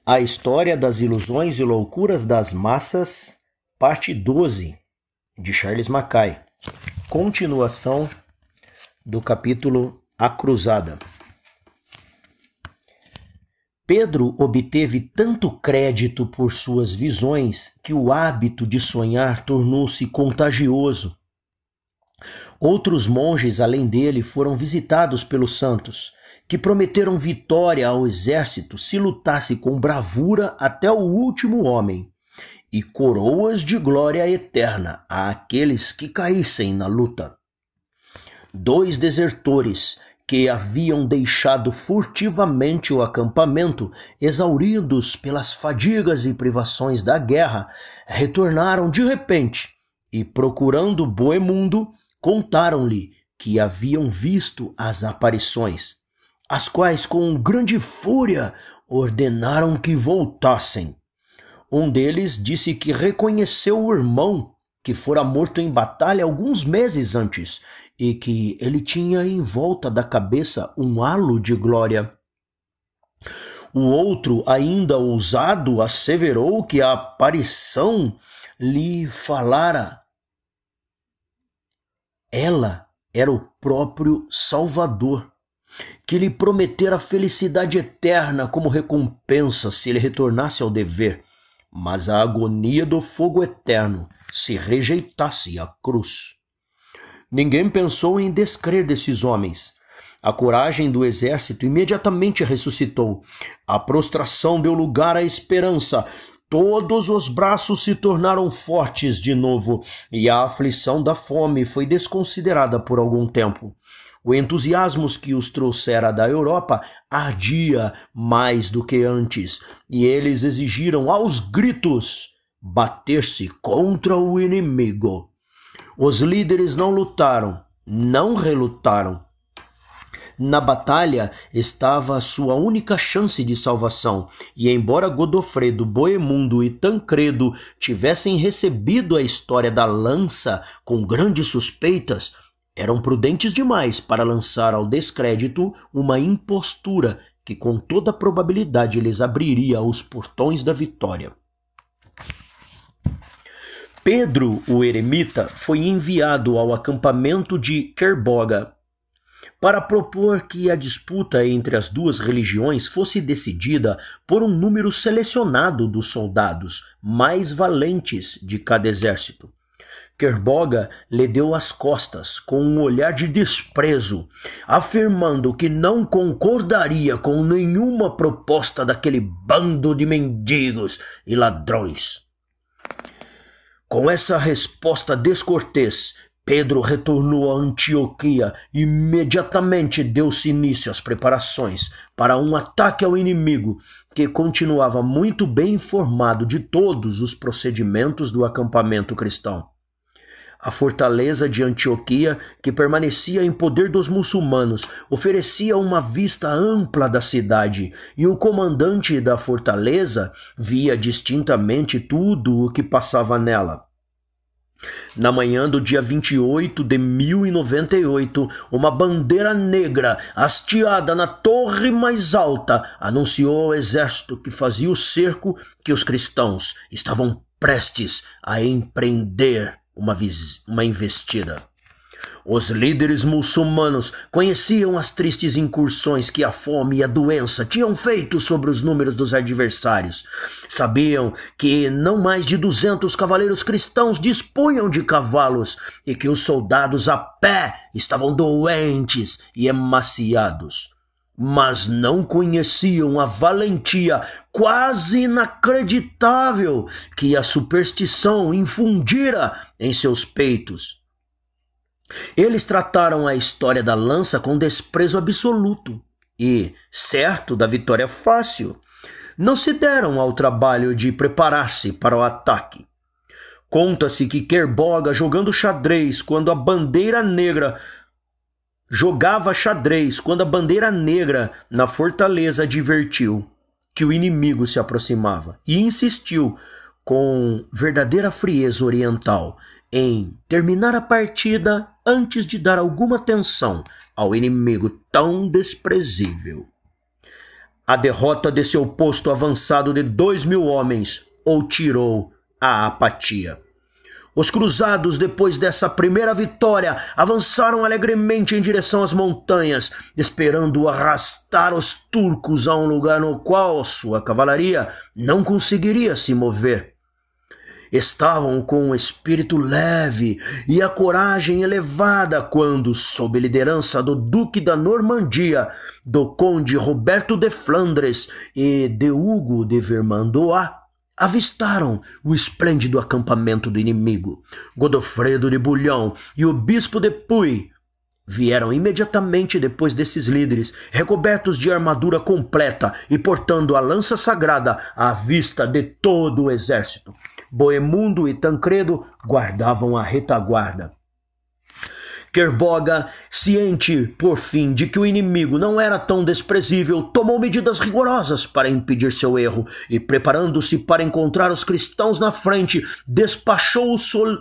A História das Ilusões e Loucuras das Massas, parte 12, de Charles Mackay. Continuação do capítulo A Cruzada. Pedro obteve tanto crédito por suas visões que o hábito de sonhar tornou-se contagioso. Outros monges, além dele, foram visitados pelos santos, que prometeram vitória ao exército se lutasse com bravura até o último homem, e coroas de glória eterna àqueles que caíssem na luta. 2 desertores, que haviam deixado furtivamente o acampamento, exauridos pelas fadigas e privações da guerra, retornaram de repente e, procurando Boemundo, contaram-lhe que haviam visto as aparições, as quais com grande fúria ordenaram que voltassem. Um deles disse que reconheceu o irmão que fora morto em batalha alguns meses antes e que ele tinha em volta da cabeça um halo de glória. O outro, ainda ousado, asseverou que a aparição lhe falara. Ela era o próprio Salvador, que lhe prometera felicidade eterna como recompensa se ele retornasse ao dever, mas a agonia do fogo eterno se rejeitasse a cruz. Ninguém pensou em descrer desses homens. A coragem do exército imediatamente ressuscitou. A prostração deu lugar à esperança. Todos os braços se tornaram fortes de novo, e a aflição da fome foi desconsiderada por algum tempo. O entusiasmo que os trouxera da Europa ardia mais do que antes, e eles exigiram aos gritos bater-se contra o inimigo. Os líderes não lutaram, não relutaram. Na batalha estava a sua única chance de salvação, e embora Godofredo, Boemundo e Tancredo tivessem recebido a história da lança com grandes suspeitas, eram prudentes demais para lançar ao descrédito uma impostura que com toda probabilidade lhes abriria os portões da vitória. Pedro, o eremita, foi enviado ao acampamento de Kerboga para propor que a disputa entre as duas religiões fosse decidida por um número selecionado dos soldados mais valentes de cada exército. Kerboga lhe deu as costas com um olhar de desprezo, afirmando que não concordaria com nenhuma proposta daquele bando de mendigos e ladrões. Com essa resposta descortês, Pedro retornou a Antioquia e imediatamente deu-se início às preparações para um ataque ao inimigo, que continuava muito bem informado de todos os procedimentos do acampamento cristão. A fortaleza de Antioquia, que permanecia em poder dos muçulmanos, oferecia uma vista ampla da cidade, e o comandante da fortaleza via distintamente tudo o que passava nela. Na manhã do dia 28 de 1098, uma bandeira negra hasteada na torre mais alta anunciou ao exército que fazia o cerco que os cristãos estavam prestes a empreender uma investida. Os líderes muçulmanos conheciam as tristes incursões que a fome e a doença tinham feito sobre os números dos adversários. Sabiam que não mais de 200 cavaleiros cristãos dispunham de cavalos e que os soldados a pé estavam doentes e emaciados. Mas não conheciam a valentia quase inacreditável que a superstição infundira em seus peitos. Eles trataram a história da lança com desprezo absoluto e, certo da vitória fácil, não se deram ao trabalho de preparar-se para o ataque. Conta-se que Kerboga, jogava xadrez quando a bandeira negra na fortaleza advertiu que o inimigo se aproximava e insistiu com verdadeira frieza oriental em terminar a partida antes de dar alguma atenção ao inimigo tão desprezível. a derrota de seu posto avançado de 2.000 homens o tirou à apatia. Os cruzados, depois dessa primeira vitória, avançaram alegremente em direção às montanhas, esperando arrastar os turcos a um lugar no qual sua cavalaria não conseguiria se mover. Estavam com o espírito leve e a coragem elevada quando, sob liderança do Duque da Normandia, do Conde Roberto de Flandres e de Hugo de Vermandois, avistaram o esplêndido acampamento do inimigo. Godofredo de Bouillon e o bispo de Puy vieram imediatamente depois desses líderes, recobertos de armadura completa e portando a lança sagrada à vista de todo o exército. Bohemundo e Tancredo guardavam a retaguarda. Kerboga, ciente, por fim, de que o inimigo não era tão desprezível, tomou medidas rigorosas para impedir seu erro e, preparando-se para encontrar os cristãos na frente, despachou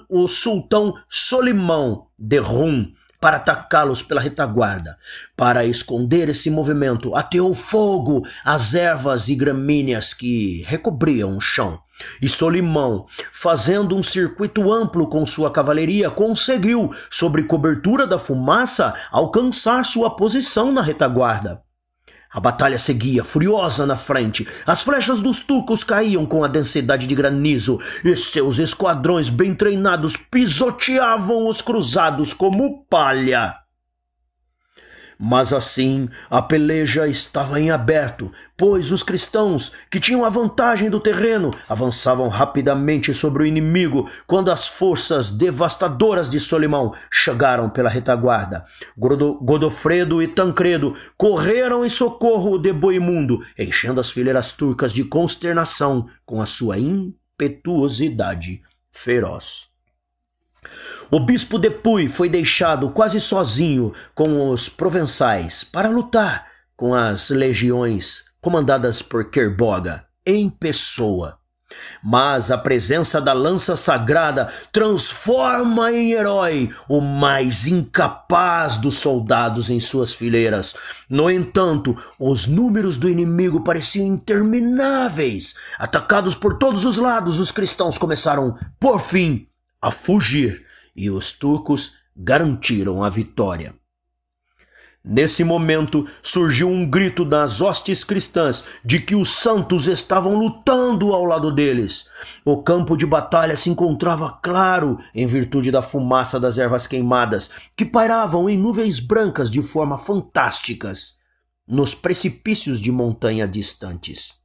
o sultão Solimão de Rum para atacá-los pela retaguarda. Para esconder esse movimento, ateou fogo às ervas e gramíneas que recobriam o chão. E Solimão, fazendo um circuito amplo com sua cavalaria, conseguiu, sob cobertura da fumaça, alcançar sua posição na retaguarda. A batalha seguia, furiosa na frente. As flechas dos turcos caíam com a densidade de granizo, e seus esquadrões bem treinados pisoteavam os cruzados como palha. Mas assim, a peleja estava em aberto, pois os cristãos, que tinham a vantagem do terreno, avançavam rapidamente sobre o inimigo quando as forças devastadoras de Solimão chegaram pela retaguarda. Godofredo e Tancredo correram em socorro de Bohemundo, enchendo as fileiras turcas de consternação com a sua impetuosidade feroz. O bispo de Puy foi deixado quase sozinho com os provençais para lutar com as legiões comandadas por Kerboga em pessoa. Mas a presença da lança sagrada transforma em herói o mais incapaz dos soldados em suas fileiras. No entanto, os números do inimigo pareciam intermináveis. Atacados por todos os lados, os cristãos começaram, por fim, a fugir. E os turcos garantiram a vitória. Nesse momento, surgiu um grito das hostes cristãs de que os santos estavam lutando ao lado deles. O campo de batalha se encontrava claro em virtude da fumaça das ervas queimadas, que pairavam em nuvens brancas de forma fantásticas nos precipícios de montanha distantes.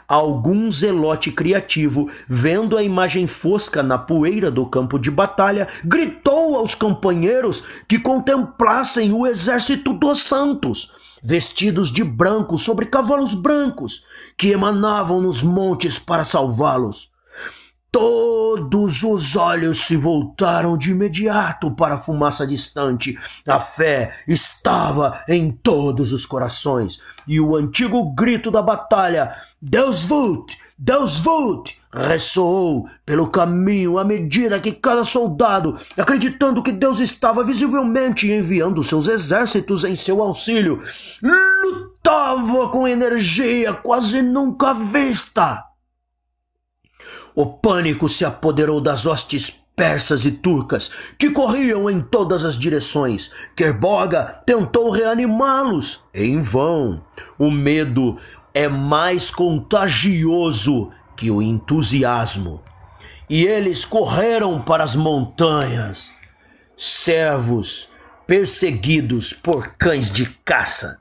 Algum zelote criativo, vendo a imagem fosca na poeira do campo de batalha, gritou aos companheiros que contemplassem o exército dos santos, vestidos de branco sobre cavalos brancos, que emanavam nos montes para salvá-los. Todos os olhos se voltaram de imediato para a fumaça distante. A fé estava em todos os corações. E o antigo grito da batalha, Deus vult! Deus vult! Ressoou pelo caminho à medida que cada soldado, acreditando que Deus estava visivelmente enviando seus exércitos em seu auxílio, lutava com energia quase nunca vista. O pânico se apoderou das hostes persas e turcas, que corriam em todas as direções. Kerboga tentou reanimá-los. Em vão. O medo é mais contagioso que o entusiasmo. E eles correram para as montanhas, servos perseguidos por cães de caça.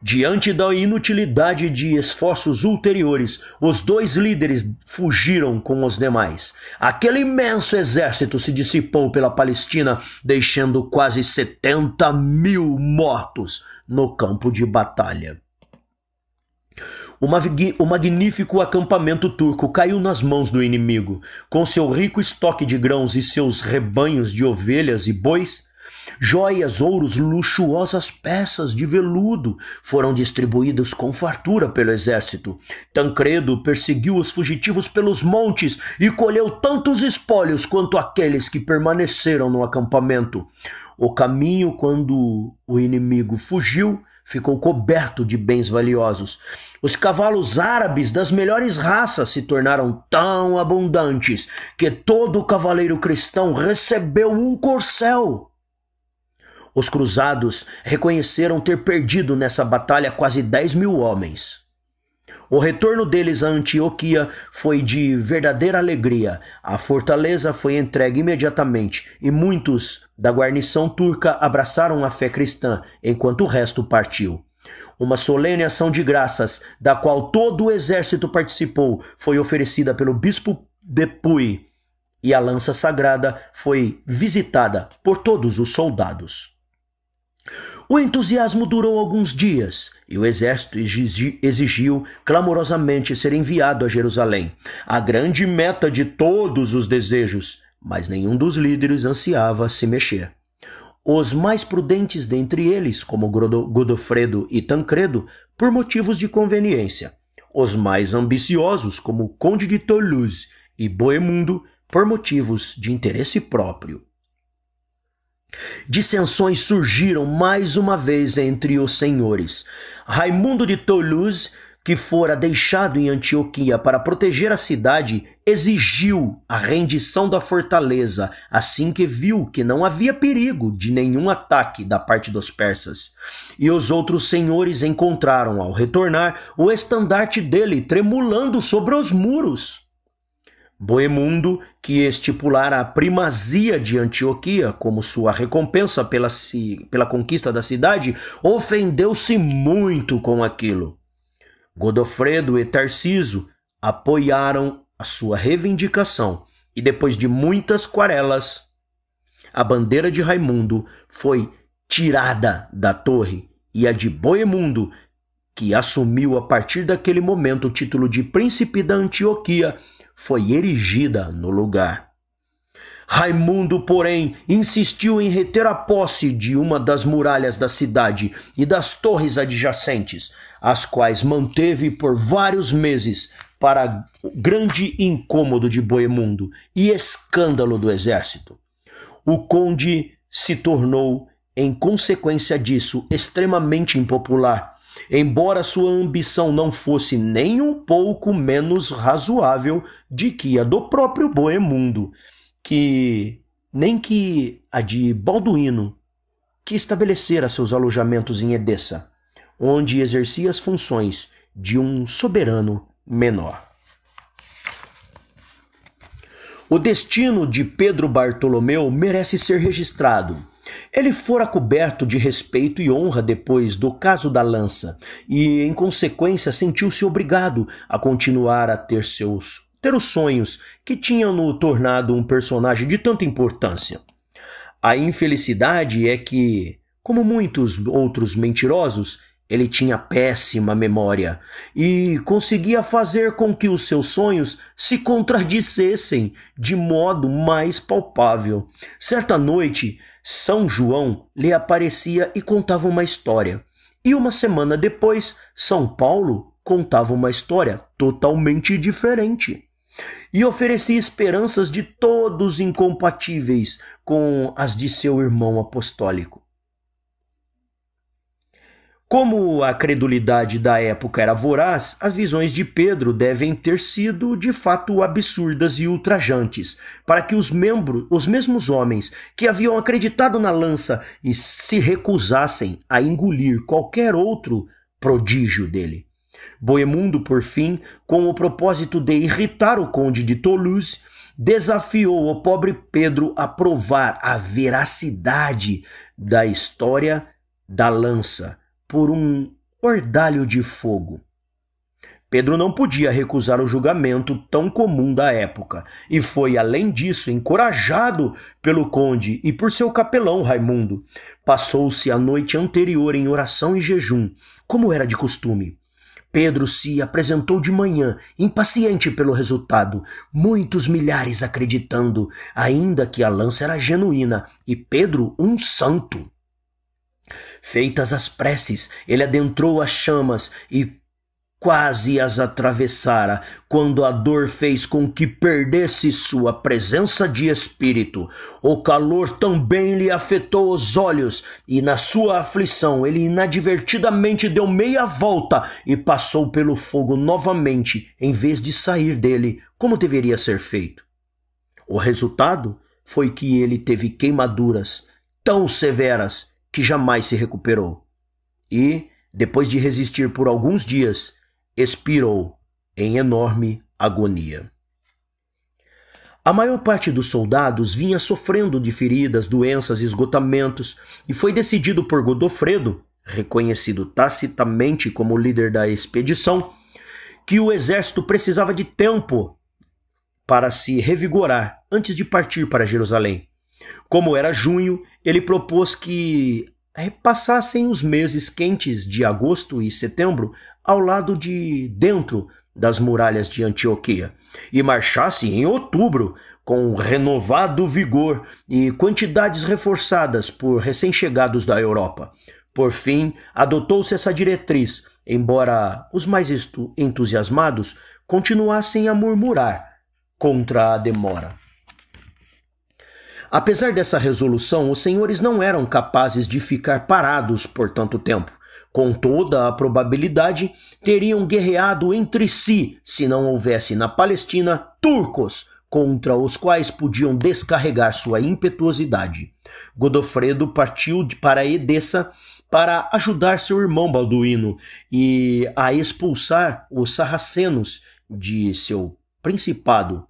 Diante da inutilidade de esforços ulteriores, os dois líderes fugiram com os demais. Aquele imenso exército se dissipou pela Palestina, deixando quase 70.000 mortos no campo de batalha. O magnífico acampamento turco caiu nas mãos do inimigo. Com seu rico estoque de grãos e seus rebanhos de ovelhas e bois, joias, ouros, luxuosas peças de veludo foram distribuídos com fartura pelo exército. Tancredo perseguiu os fugitivos pelos montes e colheu tantos espólios quanto aqueles que permaneceram no acampamento. O caminho, quando o inimigo fugiu, ficou coberto de bens valiosos. Os cavalos árabes das melhores raças se tornaram tão abundantes que todo cavaleiro cristão recebeu um corcel. Os cruzados reconheceram ter perdido nessa batalha quase 10.000 homens. O retorno deles a Antioquia foi de verdadeira alegria. A fortaleza foi entregue imediatamente e muitos da guarnição turca abraçaram a fé cristã, enquanto o resto partiu. Uma solene ação de graças, da qual todo o exército participou, foi oferecida pelo bispo de Puy, e a lança sagrada foi visitada por todos os soldados. O entusiasmo durou alguns dias e o exército exigiu clamorosamente ser enviado a Jerusalém, a grande meta de todos os desejos, mas nenhum dos líderes ansiava se mexer. Os mais prudentes dentre eles, como Godofredo e Tancredo, por motivos de conveniência. Os mais ambiciosos, como o conde de Toulouse e Bohemundo, por motivos de interesse próprio. Dissensões surgiram mais uma vez entre os senhores. Raimundo de Toulouse, que fora deixado em Antioquia para proteger a cidade, exigiu a rendição da fortaleza assim que viu que não havia perigo de nenhum ataque da parte dos persas. E os outros senhores encontraram, ao retornar, o estandarte dele tremulando sobre os muros. Bohemundo, que estipulara a primazia de Antioquia como sua recompensa pela conquista da cidade, ofendeu-se muito com aquilo. Godofredo e Tarciso apoiaram a sua reivindicação e depois de muitas quarelas, a bandeira de Raimundo foi tirada da torre e a de Bohemundo, que assumiu a partir daquele momento o título de príncipe da Antioquia, foi erigida no lugar. Raimundo, porém, insistiu em reter a posse de uma das muralhas da cidade e das torres adjacentes, as quais manteve por vários meses, para grande incômodo de Bohemundo e escândalo do exército. O conde se tornou, em consequência disso, extremamente impopular, embora sua ambição não fosse nem um pouco menos razoável de que a do próprio Bohemundo, nem que a de Balduíno, que estabelecera seus alojamentos em Edessa, onde exercia as funções de um soberano menor. O destino de Pedro Bartolomeu merece ser registrado. Ele fora coberto de respeito e honra depois do caso da lança e, em consequência, sentiu-se obrigado a continuar a ter os sonhos que tinham-no tornado um personagem de tanta importância. A infelicidade é que, como muitos outros mentirosos, ele tinha péssima memória e conseguia fazer com que os seus sonhos se contradissessem de modo mais palpável. Certa noite, São João lhe aparecia e contava uma história. E uma semana depois, São Paulo contava uma história totalmente diferente. E oferecia esperanças de todos incompatíveis com as de seu irmão apostólico. Como a credulidade da época era voraz, as visões de Pedro devem ter sido de fato absurdas e ultrajantes, para que os mesmos homens que haviam acreditado na lança e se recusassem a engolir qualquer outro prodígio dele. Bohemundo, por fim, com o propósito de irritar o conde de Toulouse, desafiou o pobre Pedro a provar a veracidade da história da lança por um ordalho de fogo. Pedro não podia recusar o julgamento tão comum da época, e foi, além disso, encorajado pelo conde e por seu capelão Raimundo. Passou-se a noite anterior em oração e jejum, como era de costume. Pedro se apresentou de manhã, impaciente pelo resultado, muitos milhares acreditando, ainda que a lança era genuína, e Pedro um santo. Feitas as preces, ele adentrou as chamas e, quase as atravessara, quando a dor fez com que perdesse sua presença de espírito. O calor também lhe afetou os olhos, e na sua aflição ele inadvertidamente deu meia volta e passou pelo fogo novamente, em vez de sair dele, como deveria ser feito. O resultado foi que ele teve queimaduras tão severas que jamais se recuperou. E, depois de resistir por alguns dias, expirou em enorme agonia. A maior parte dos soldados vinha sofrendo de feridas, doenças e esgotamentos, e foi decidido por Godofredo, reconhecido tacitamente como líder da expedição, que o exército precisava de tempo para se revigorar antes de partir para Jerusalém. Como era junho, ele propôs que passassem os meses quentes de agosto e setembro ao lado de dentro das muralhas de Antioquia e marchasse em outubro com renovado vigor e quantidades reforçadas por recém-chegados da Europa. Por fim, adotou-se essa diretriz, embora os mais entusiasmados continuassem a murmurar contra a demora. Apesar dessa resolução, os senhores não eram capazes de ficar parados por tanto tempo. Com toda a probabilidade, teriam guerreado entre si se não houvesse na Palestina turcos contra os quais podiam descarregar sua impetuosidade. Godofredo partiu para Edessa para ajudar seu irmão Balduíno e a expulsar os sarracenos de seu principado.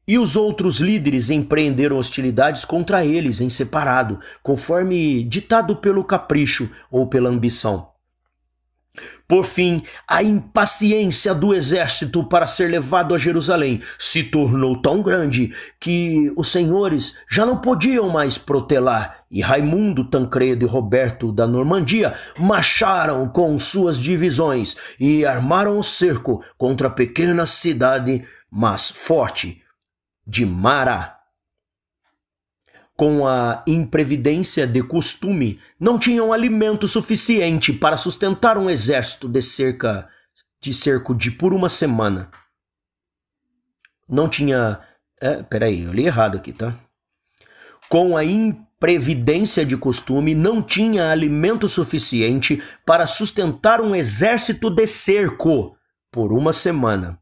E os outros líderes empreenderam hostilidades contra eles em separado, conforme ditado pelo capricho ou pela ambição. Por fim, a impaciência do exército para ser levado a Jerusalém se tornou tão grande que os senhores já não podiam mais protelar, e Raimundo, Tancredo e Roberto da Normandia marcharam com suas divisões e armaram o cerco contra a pequena cidade, mas forte, de Mará. Com a imprevidência de costume, não tinham alimento suficiente para sustentar um exército de cerco de por uma semana. Não tinha... peraí, eu li errado aqui, tá? Com a imprevidência de costume, não tinha alimento suficiente para sustentar um exército de cerco por uma semana.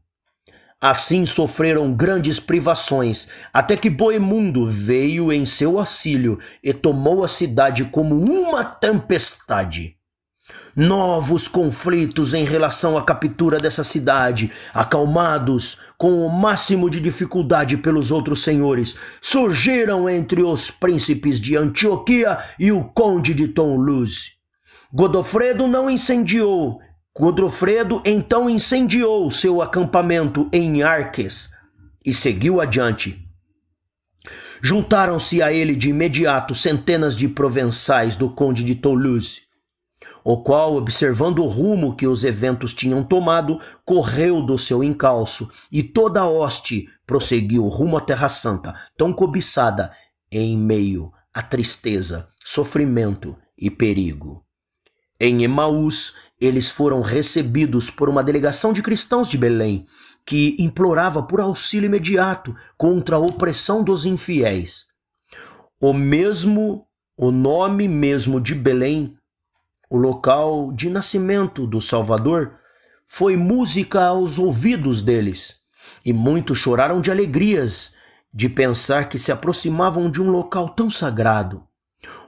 Assim sofreram grandes privações, até que Boemundo veio em seu auxílio e tomou a cidade como uma tempestade. Novos conflitos em relação à captura dessa cidade, acalmados com o máximo de dificuldade pelos outros senhores, surgiram entre os príncipes de Antioquia e o conde de Toulouse. Godofredo então incendiou seu acampamento em Arques e seguiu adiante. Juntaram-se a ele de imediato centenas de provençais do conde de Toulouse, o qual, observando o rumo que os eventos tinham tomado, correu do seu encalço, e toda a hoste prosseguiu rumo à Terra Santa, tão cobiçada em meio a tristeza, sofrimento e perigo. Em Emaús, eles foram recebidos por uma delegação de cristãos de Belém, que implorava por auxílio imediato contra a opressão dos infiéis. O nome mesmo de Belém, o local de nascimento do Salvador, foi música aos ouvidos deles, e muitos choraram de alegrias de pensar que se aproximavam de um local tão sagrado.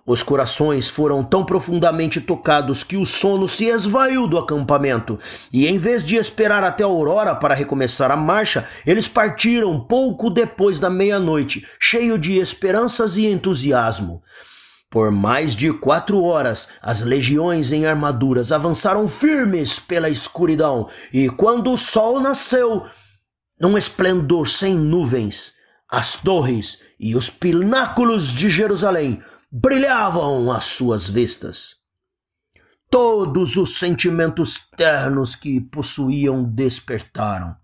Os corações foram tão profundamente tocados que o sono se esvaiu do acampamento, e em vez de esperar até a aurora para recomeçar a marcha, eles partiram pouco depois da meia-noite, cheio de esperanças e entusiasmo. Por mais de 4 horas, as legiões em armaduras avançaram firmes pela escuridão, e quando o sol nasceu, num esplendor sem nuvens, as torres e os pináculos de Jerusalém brilhavam às suas vistas. Todos os sentimentos ternos que possuíam despertaram.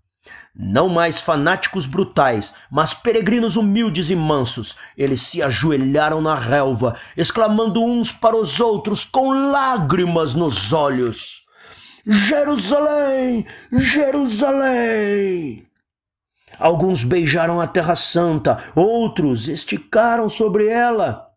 Não mais fanáticos brutais, mas peregrinos humildes e mansos, eles se ajoelharam na relva, exclamando uns para os outros com lágrimas nos olhos: Jerusalém! Jerusalém! Alguns beijaram a Terra Santa, outros esticaram sobre ela,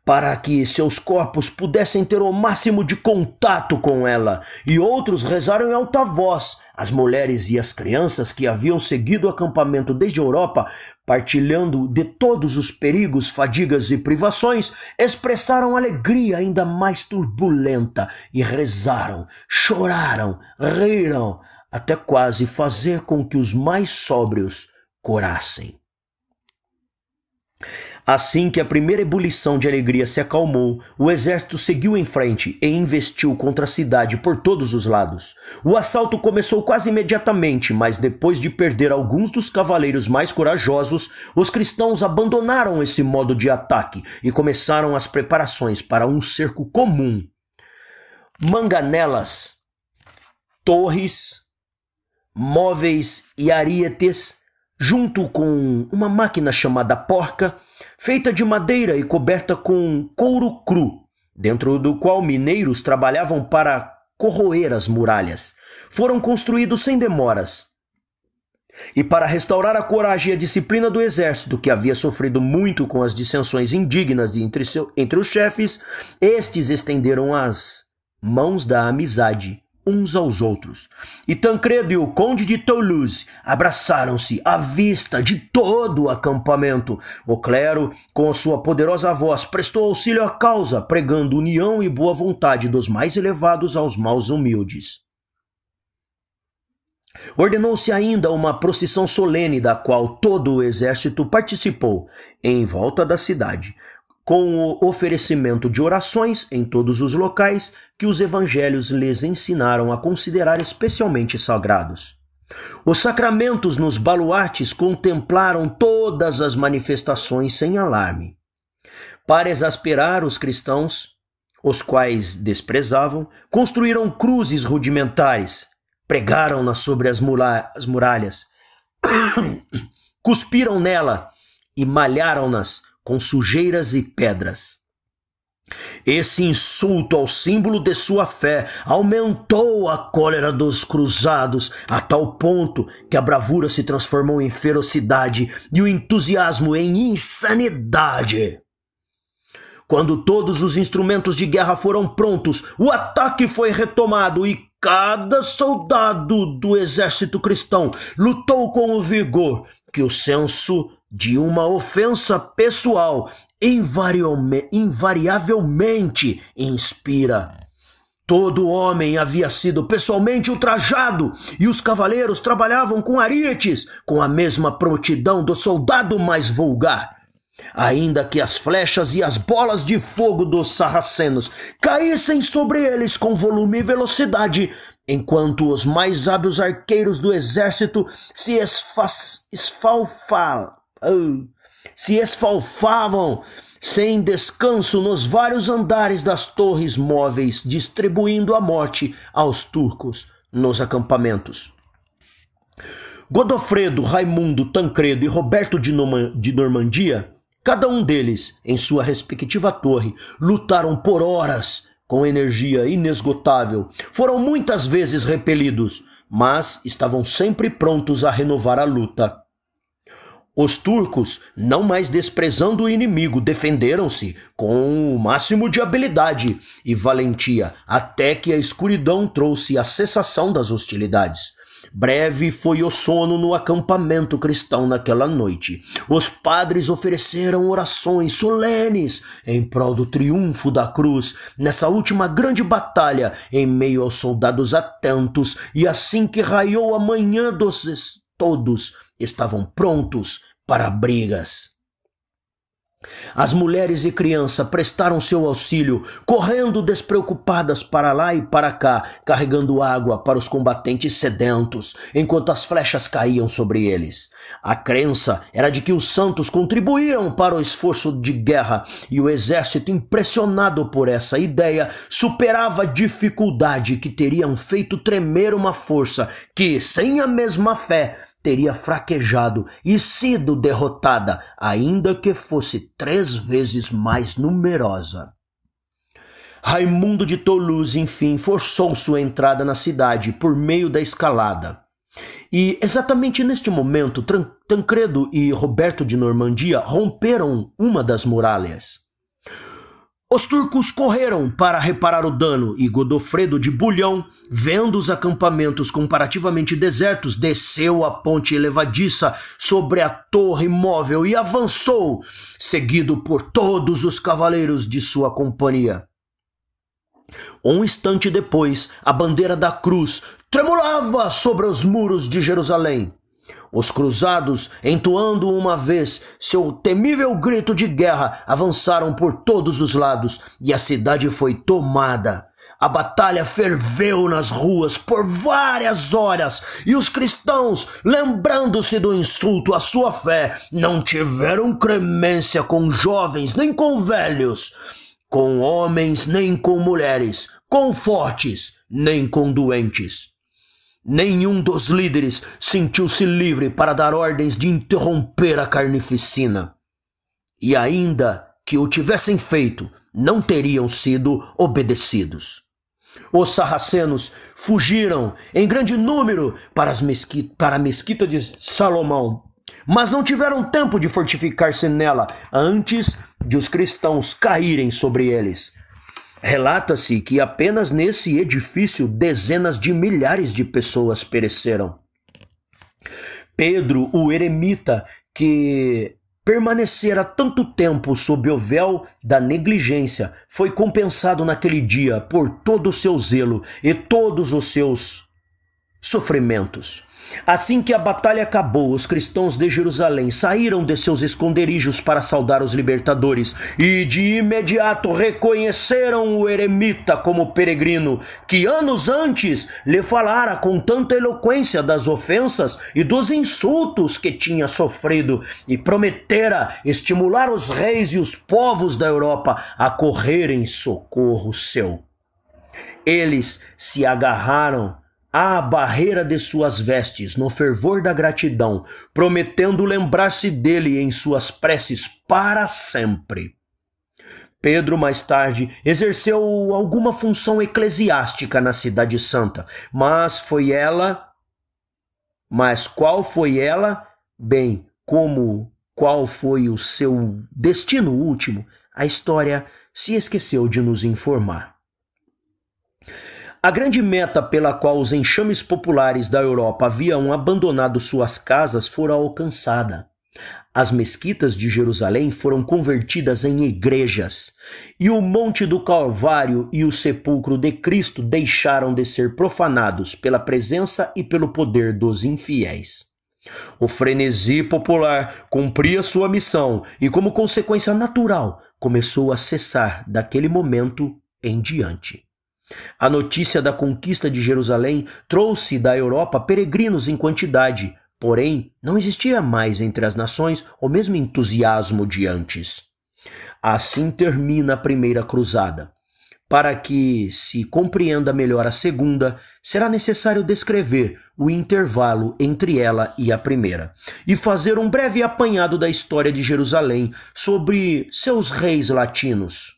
para que seus corpos pudessem ter o máximo de contato com ela, e outros rezaram em alta voz. As mulheres e as crianças que haviam seguido o acampamento desde a Europa, partilhando de todos os perigos, fadigas e privações, expressaram alegria ainda mais turbulenta e rezaram, choraram, riram, até quase fazer com que os mais sóbrios corassem. Assim que a primeira ebulição de alegria se acalmou, o exército seguiu em frente e investiu contra a cidade por todos os lados. O assalto começou quase imediatamente, mas depois de perder alguns dos cavaleiros mais corajosos, os cristãos abandonaram esse modo de ataque e começaram as preparações para um cerco comum. Manganelas, torres, móveis e arietes, junto com uma máquina chamada porca, feita de madeira e coberta com couro cru, dentro do qual mineiros trabalhavam para corroer as muralhas, foram construídos sem demoras. E para restaurar a coragem e a disciplina do exército, que havia sofrido muito com as dissensões indignas entre os chefes, estes estenderam as mãos da amizade uns aos outros. E Tancredo e o conde de Toulouse abraçaram-se à vista de todo o acampamento. O clero, com a sua poderosa voz, prestou auxílio à causa, pregando união e boa vontade dos mais elevados aos mais humildes. Ordenou-se ainda uma procissão solene da qual todo o exército participou, em volta da cidade, com o oferecimento de orações em todos os locais que os evangelhos lhes ensinaram a considerar especialmente sagrados. Os sacramentos nos baluartes contemplaram todas as manifestações sem alarme. Para exasperar os cristãos, os quais desprezavam, construíram cruzes rudimentares, pregaram-nas sobre as muralhas, cuspiram nela e malharam-nas com sujeiras e pedras. Esse insulto ao símbolo de sua fé aumentou a cólera dos cruzados a tal ponto que a bravura se transformou em ferocidade e o entusiasmo em insanidade. Quando todos os instrumentos de guerra foram prontos, o ataque foi retomado e cada soldado do exército cristão lutou com o vigor que o senso de uma ofensa pessoal invariavelmente inspira. Todo homem havia sido pessoalmente ultrajado e os cavaleiros trabalhavam com arietes, com a mesma prontidão do soldado mais vulgar. Ainda que as flechas e as bolas de fogo dos sarracenos caíssem sobre eles com volume e velocidade, enquanto os mais hábeis arqueiros do exército se esfalfavam sem descanso nos vários andares das torres móveis, distribuindo a morte aos turcos nos acampamentos. Godofredo, Raimundo, Tancredo e Roberto de Normandia, cada um deles, em sua respectiva torre, lutaram por horas com energia inesgotável. Foram muitas vezes repelidos, mas estavam sempre prontos a renovar a luta. Os turcos, não mais desprezando o inimigo, defenderam-se com o máximo de habilidade e valentia, até que a escuridão trouxe a cessação das hostilidades. Breve foi o sono no acampamento cristão naquela noite. Os padres ofereceram orações solenes em prol do triunfo da cruz nessa última grande batalha em meio aos soldados atentos, e assim que raiou a manhã, todos estavam prontos para brigas. As mulheres e crianças prestaram seu auxílio, correndo despreocupadas para lá e para cá, carregando água para os combatentes sedentos, enquanto as flechas caíam sobre eles. A crença era de que os santos contribuíam para o esforço de guerra, e o exército, impressionado por essa ideia, superava a dificuldade que teriam feito tremer uma força que, sem a mesma fé, teria fraquejado e sido derrotada, ainda que fosse 3 vezes mais numerosa. Raimundo de Toulouse, enfim, forçou sua entrada na cidade por meio da escalada. E exatamente neste momento, Tancredo e Roberto de Normandia romperam uma das muralhas. Os turcos correram para reparar o dano e Godofredo de Bulhão, vendo os acampamentos comparativamente desertos, desceu a ponte elevadiça sobre a torre móvel e avançou, seguido por todos os cavaleiros de sua companhia. Um instante depois, a bandeira da cruz tremulava sobre os muros de Jerusalém. Os cruzados, entoando uma vez seu temível grito de guerra, avançaram por todos os lados e a cidade foi tomada. A batalha ferveu nas ruas por várias horas e os cristãos, lembrando-se do insulto à sua fé, não tiveram clemência com jovens nem com velhos, com homens nem com mulheres, com fortes nem com doentes. Nenhum dos líderes sentiu-se livre para dar ordens de interromper a carnificina. E ainda que o tivessem feito, não teriam sido obedecidos. Os sarracenos fugiram em grande número para a mesquita de Salomão, mas não tiveram tempo de fortificar-se nela antes de os cristãos caírem sobre eles. Relata-se que apenas nesse edifício dezenas de milhares de pessoas pereceram. Pedro, o eremita, que permanecera tanto tempo sob o véu da negligência, foi compensado naquele dia por todo o seu zelo e todos os seus sofrimentos. Assim que a batalha acabou, os cristãos de Jerusalém saíram de seus esconderijos para saudar os libertadores e de imediato reconheceram o eremita como peregrino, que anos antes lhe falara com tanta eloquência das ofensas e dos insultos que tinha sofrido e prometera estimular os reis e os povos da Europa a correrem em socorro seu. Eles se agarraram à barreira de suas vestes no fervor da gratidão, prometendo lembrar-se dele em suas preces para sempre. Pedro, mais tarde, exerceu alguma função eclesiástica na Cidade Santa, mas qual foi ela? Bem, qual foi o seu destino último? A história se esqueceu de nos informar. A grande meta pela qual os enxames populares da Europa haviam abandonado suas casas fora alcançada. As mesquitas de Jerusalém foram convertidas em igrejas, e o Monte do Calvário e o sepulcro de Cristo deixaram de ser profanados pela presença e pelo poder dos infiéis. O frenesi popular cumpria sua missão e, como consequência natural, começou a cessar daquele momento em diante. A notícia da conquista de Jerusalém trouxe da Europa peregrinos em quantidade, porém não existia mais entre as nações o mesmo entusiasmo de antes. Assim termina a primeira cruzada. Para que se compreenda melhor a segunda, será necessário descrever o intervalo entre ela e a primeira, e fazer um breve apanhado da história de Jerusalém sobre seus reis latinos.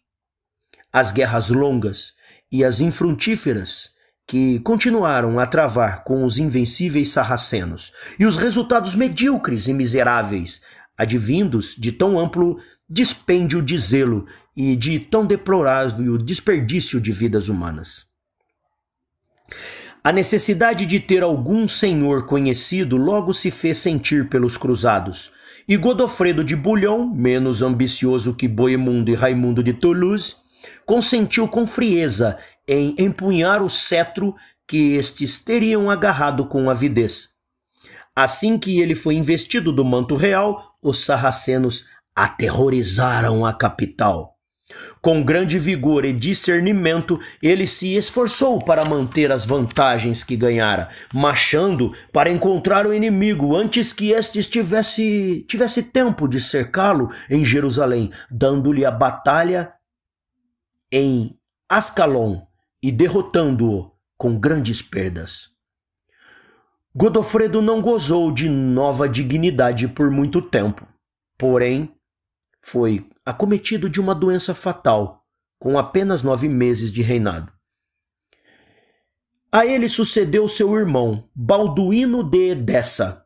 As guerras longas e as infrutíferas que continuaram a travar com os invencíveis sarracenos, e os resultados medíocres e miseráveis, advindos de tão amplo dispêndio de zelo e de tão deplorável desperdício de vidas humanas. A necessidade de ter algum senhor conhecido logo se fez sentir pelos cruzados, e Godofredo de Bulhão, menos ambicioso que Bohemundo e Raimundo de Toulouse, consentiu com frieza em empunhar o cetro que estes teriam agarrado com avidez. Assim que ele foi investido do manto real, os sarracenos aterrorizaram a capital. Com grande vigor e discernimento, ele se esforçou para manter as vantagens que ganhara, marchando para encontrar o inimigo antes que este tivesse tempo de cercá-lo em Jerusalém, dando-lhe a batalha em Ascalon e derrotando-o com grandes perdas. Godofredo não gozou de nova dignidade por muito tempo, porém foi acometido de uma doença fatal, com apenas 9 meses de reinado. A ele sucedeu seu irmão, Balduíno de Edessa,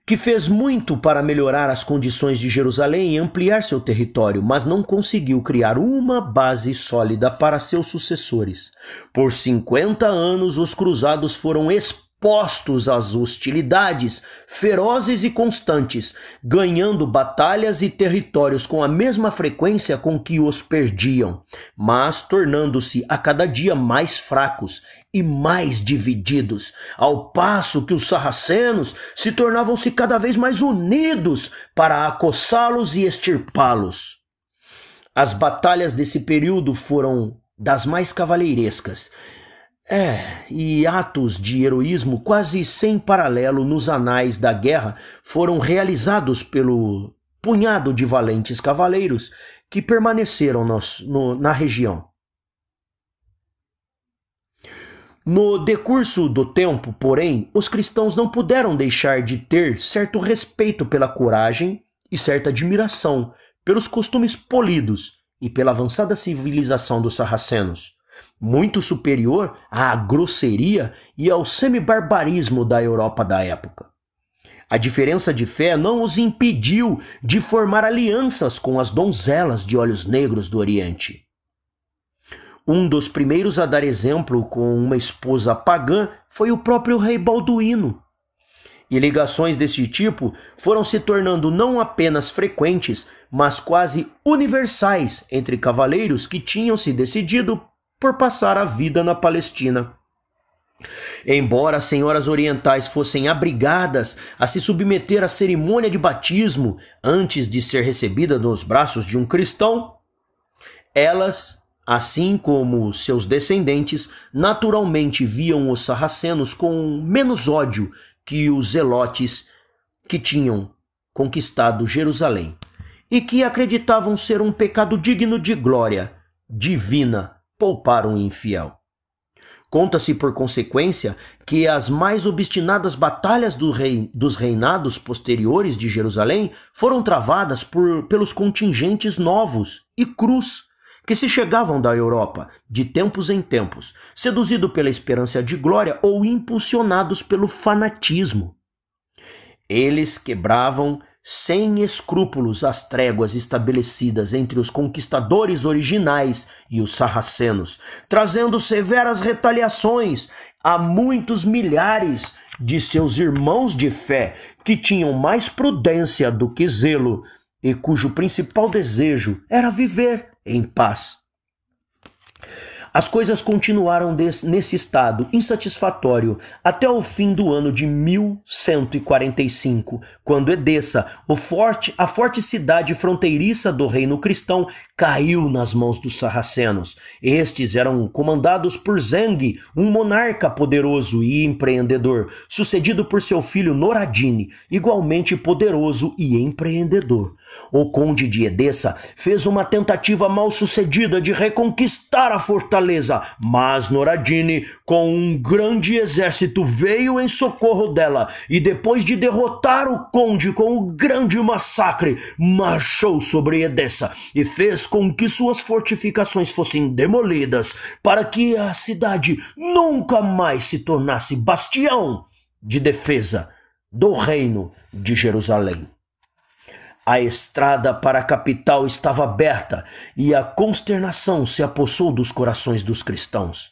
que fez muito para melhorar as condições de Jerusalém e ampliar seu território, mas não conseguiu criar uma base sólida para seus sucessores. Por 50 anos, os cruzados foram expostos às hostilidades ferozes e constantes, ganhando batalhas e territórios com a mesma frequência com que os perdiam, mas tornando-se a cada dia mais fracos e mais divididos, ao passo que os sarracenos se tornavam-se cada vez mais unidos para acossá-los e extirpá-los. As batalhas desse período foram das mais cavalheirescas, e atos de heroísmo quase sem paralelo nos anais da guerra foram realizados pelo punhado de valentes cavaleiros que permaneceram na região. No decurso do tempo, porém, os cristãos não puderam deixar de ter certo respeito pela coragem e certa admiração pelos costumes polidos e pela avançada civilização dos sarracenos, muito superior à grosseria e ao semi-barbarismo da Europa da época. A diferença de fé não os impediu de formar alianças com as donzelas de olhos negros do Oriente. Um dos primeiros a dar exemplo com uma esposa pagã foi o próprio rei Balduíno. E ligações desse tipo foram se tornando não apenas frequentes, mas quase universais entre cavaleiros que tinham se decidido por passar a vida na Palestina. Embora as senhoras orientais fossem obrigadas a se submeter à cerimônia de batismo antes de ser recebida nos braços de um cristão, elas, assim como seus descendentes, naturalmente viam os sarracenos com menos ódio que os zelotes que tinham conquistado Jerusalém e que acreditavam ser um pecado digno de glória divina poupar um infiel. Conta-se, por consequência, que as mais obstinadas batalhas dos reinados posteriores de Jerusalém foram travadas pelos contingentes novos e crus que se chegavam da Europa, de tempos em tempos, seduzidos pela esperança de glória ou impulsionados pelo fanatismo. Eles quebravam sem escrúpulos as tréguas estabelecidas entre os conquistadores originais e os sarracenos, trazendo severas retaliações a muitos milhares de seus irmãos de fé que tinham mais prudência do que zelo e cujo principal desejo era viver em paz. As coisas continuaram nesse estado insatisfatório até o fim do ano de 1145, quando Edessa, a forte cidade fronteiriça do reino cristão, caiu nas mãos dos sarracenos. Estes eram comandados por Zeng, um monarca poderoso e empreendedor, sucedido por seu filho Noradine, igualmente poderoso e empreendedor. O conde de Edessa fez uma tentativa mal-sucedida de reconquistar a fortaleza, mas Noradine, com um grande exército, veio em socorro dela e, depois de derrotar o conde com um grande massacre, marchou sobre Edessa e fez com que suas fortificações fossem demolidas para que a cidade nunca mais se tornasse bastião de defesa do reino de Jerusalém. A estrada para a capital estava aberta e a consternação se apossou dos corações dos cristãos.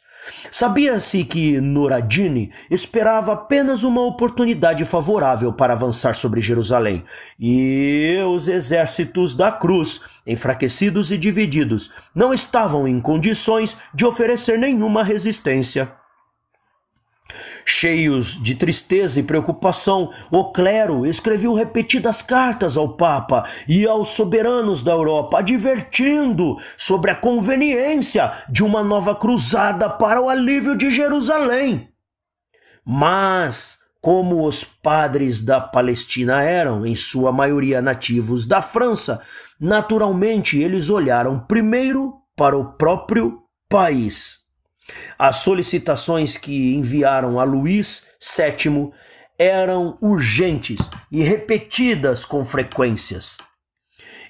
Sabia-se que Noradine esperava apenas uma oportunidade favorável para avançar sobre Jerusalém, e os exércitos da cruz, enfraquecidos e divididos, não estavam em condições de oferecer nenhuma resistência. Cheios de tristeza e preocupação, o clero escreveu repetidas cartas ao Papa e aos soberanos da Europa, advertindo sobre a conveniência de uma nova cruzada para o alívio de Jerusalém. Mas, como os padres da Palestina eram, em sua maioria, nativos da França, naturalmente eles olharam primeiro para o próprio país. As solicitações que enviaram a Luís VII eram urgentes e repetidas com frequências.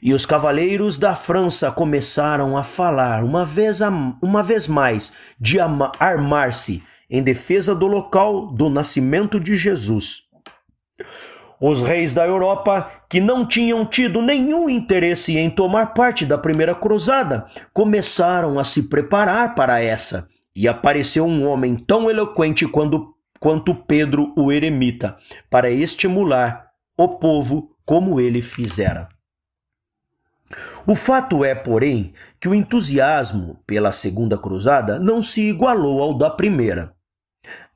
E os cavaleiros da França começaram a falar uma vez mais de armar-se em defesa do local do nascimento de Jesus. Os reis da Europa, que não tinham tido nenhum interesse em tomar parte da primeira cruzada, começaram a se preparar para essa, e apareceu um homem tão eloquente quanto Pedro o Eremita, para estimular o povo como ele fizera. O fato é, porém, que o entusiasmo pela segunda cruzada não se igualou ao da primeira.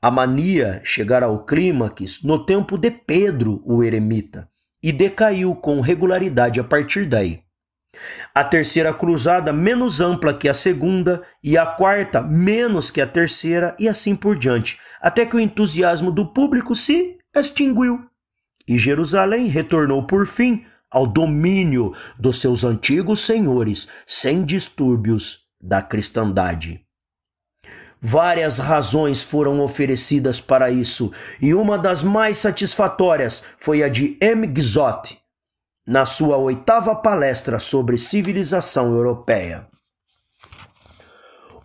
A mania chegara ao clímax no tempo de Pedro o Eremita e decaiu com regularidade a partir daí. A terceira cruzada menos ampla que a segunda e a quarta menos que a terceira e assim por diante, até que o entusiasmo do público se extinguiu e Jerusalém retornou por fim ao domínio dos seus antigos senhores, sem distúrbios da cristandade. Várias razões foram oferecidas para isso, e uma das mais satisfatórias foi a de M. Guizot, na sua 8ª palestra sobre civilização europeia.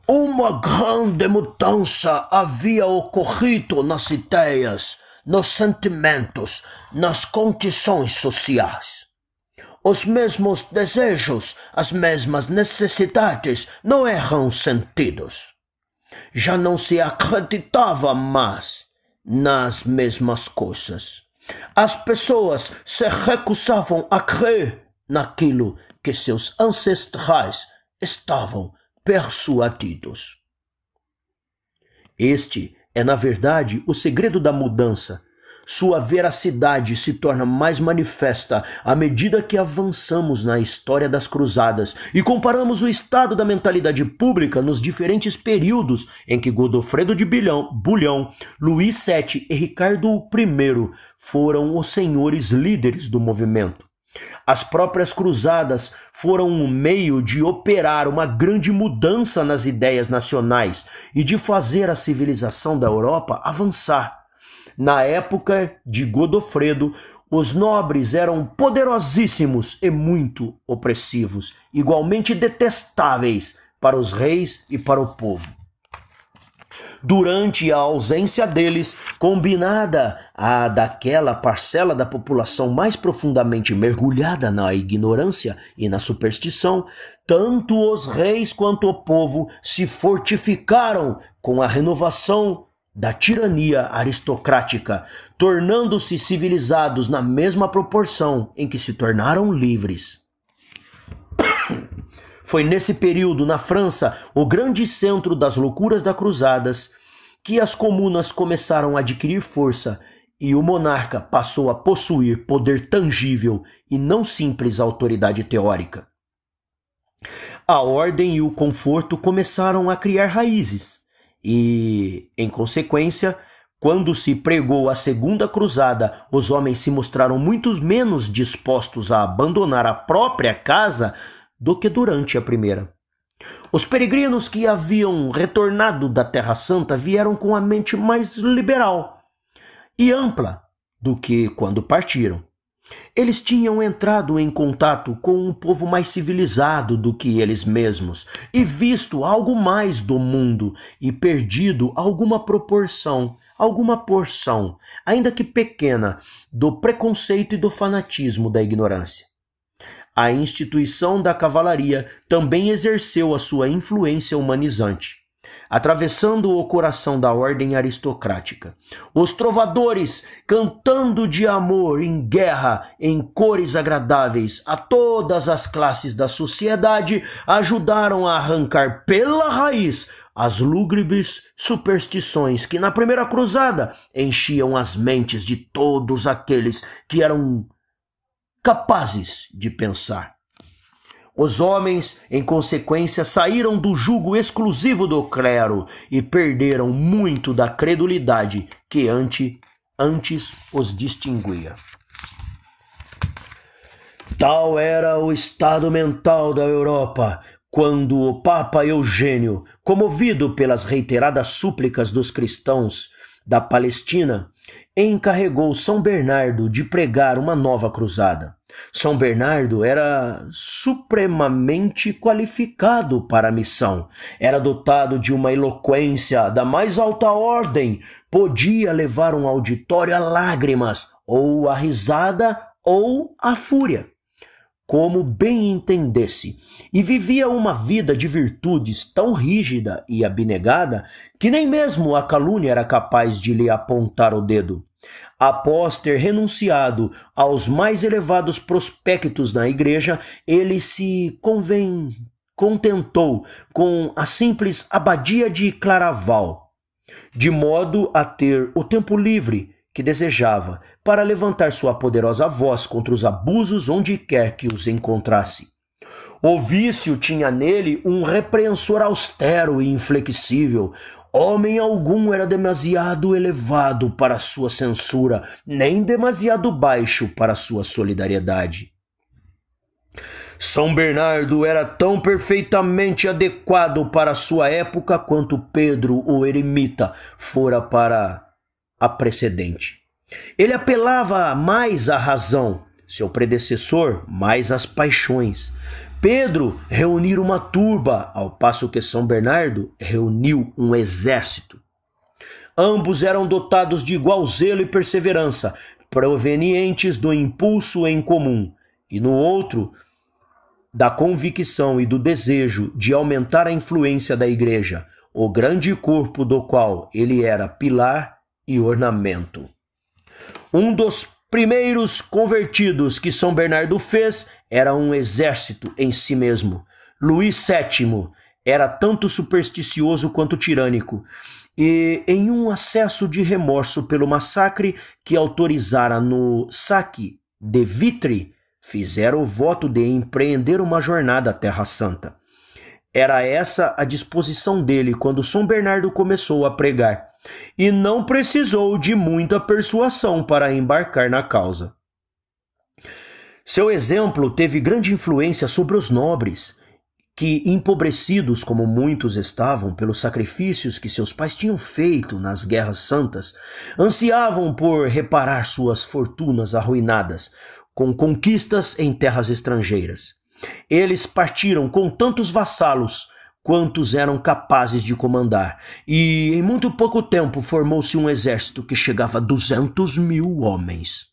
Uma grande mudança havia ocorrido nas ideias, nos sentimentos, nas condições sociais. Os mesmos desejos, as mesmas necessidades não eram sentidos. Já não se acreditava mais nas mesmas coisas. As pessoas se recusavam a crer naquilo que seus ancestrais estavam persuadidos. Este é, na verdade, o segredo da mudança. Sua veracidade se torna mais manifesta à medida que avançamos na história das cruzadas e comparamos o estado da mentalidade pública nos diferentes períodos em que Godofredo de Bouillon, Luís VII e Ricardo I foram os senhores líderes do movimento. As próprias cruzadas foram um meio de operar uma grande mudança nas ideias nacionais e de fazer a civilização da Europa avançar. Na época de Godofredo, os nobres eram poderosíssimos e muito opressivos, igualmente detestáveis para os reis e para o povo. Durante a ausência deles, combinada a daquela parcela da população mais profundamente mergulhada na ignorância e na superstição, tanto os reis quanto o povo se fortificaram com a renovação da tirania aristocrática, tornando-se civilizados na mesma proporção em que se tornaram livres. Foi nesse período, na França, o grande centro das loucuras das cruzadas, que as comunas começaram a adquirir força e o monarca passou a possuir poder tangível e não simples autoridade teórica. A ordem e o conforto começaram a criar raízes e, em consequência, quando se pregou a segunda cruzada, os homens se mostraram muito menos dispostos a abandonar a própria casa do que durante a primeira. Os peregrinos que haviam retornado da Terra Santa vieram com a mente mais liberal e ampla do que quando partiram. Eles tinham entrado em contato com um povo mais civilizado do que eles mesmos e visto algo mais do mundo e perdido alguma porção, ainda que pequena, do preconceito e do fanatismo da ignorância. A instituição da cavalaria também exerceu a sua influência humanizante, atravessando o coração da ordem aristocrática. Os trovadores, cantando de amor em guerra, em cores agradáveis a todas as classes da sociedade, ajudaram a arrancar pela raiz as lúgubres superstições que na primeira cruzada enchiam as mentes de todos aqueles que eram capazes de pensar. Os homens, em consequência, saíram do jugo exclusivo do clero e perderam muito da credulidade que antes os distinguia. Tal era o estado mental da Europa quando o Papa Eugênio, comovido pelas reiteradas súplicas dos cristãos, da Palestina, encarregou São Bernardo de pregar uma nova cruzada. São Bernardo era supremamente qualificado para a missão. Era dotado de uma eloquência da mais alta ordem. Podia levar um auditório a lágrimas, ou a risada, ou a fúria, como bem entendesse, e vivia uma vida de virtudes tão rígida e abnegada que nem mesmo a calúnia era capaz de lhe apontar o dedo. Após ter renunciado aos mais elevados prospectos na igreja, ele se contentou com a simples abadia de Claraval, de modo a ter o tempo livre que desejava para levantar sua poderosa voz contra os abusos onde quer que os encontrasse. O vício tinha nele um repreensor austero e inflexível. Homem algum era demasiado elevado para sua censura, nem demasiado baixo para sua solidariedade. São Bernardo era tão perfeitamente adequado para sua época quanto Pedro o Eremita fora para a precedente. Ele apelava mais à razão, seu predecessor mais às paixões. Pedro reuniu uma turba, ao passo que São Bernardo reuniu um exército. Ambos eram dotados de igual zelo e perseverança, provenientes do impulso em comum, e no outro, da convicção e do desejo de aumentar a influência da igreja, o grande corpo do qual ele era pilar e ornamento. Um dos primeiros convertidos que São Bernardo fez era um exército em si mesmo. Luís VII era tanto supersticioso quanto tirânico, e em um acesso de remorso pelo massacre que autorizara no saque de Vitry, fizera o voto de empreender uma jornada à Terra Santa. Era essa a disposição dele quando São Bernardo começou a pregar, e não precisou de muita persuasão para embarcar na causa. Seu exemplo teve grande influência sobre os nobres, que, empobrecidos como muitos estavam pelos sacrifícios que seus pais tinham feito nas guerras santas, ansiavam por reparar suas fortunas arruinadas com conquistas em terras estrangeiras. Eles partiram com tantos vassalos quantos eram capazes de comandar, e em muito pouco tempo formou-se um exército que chegava a 200.000 homens.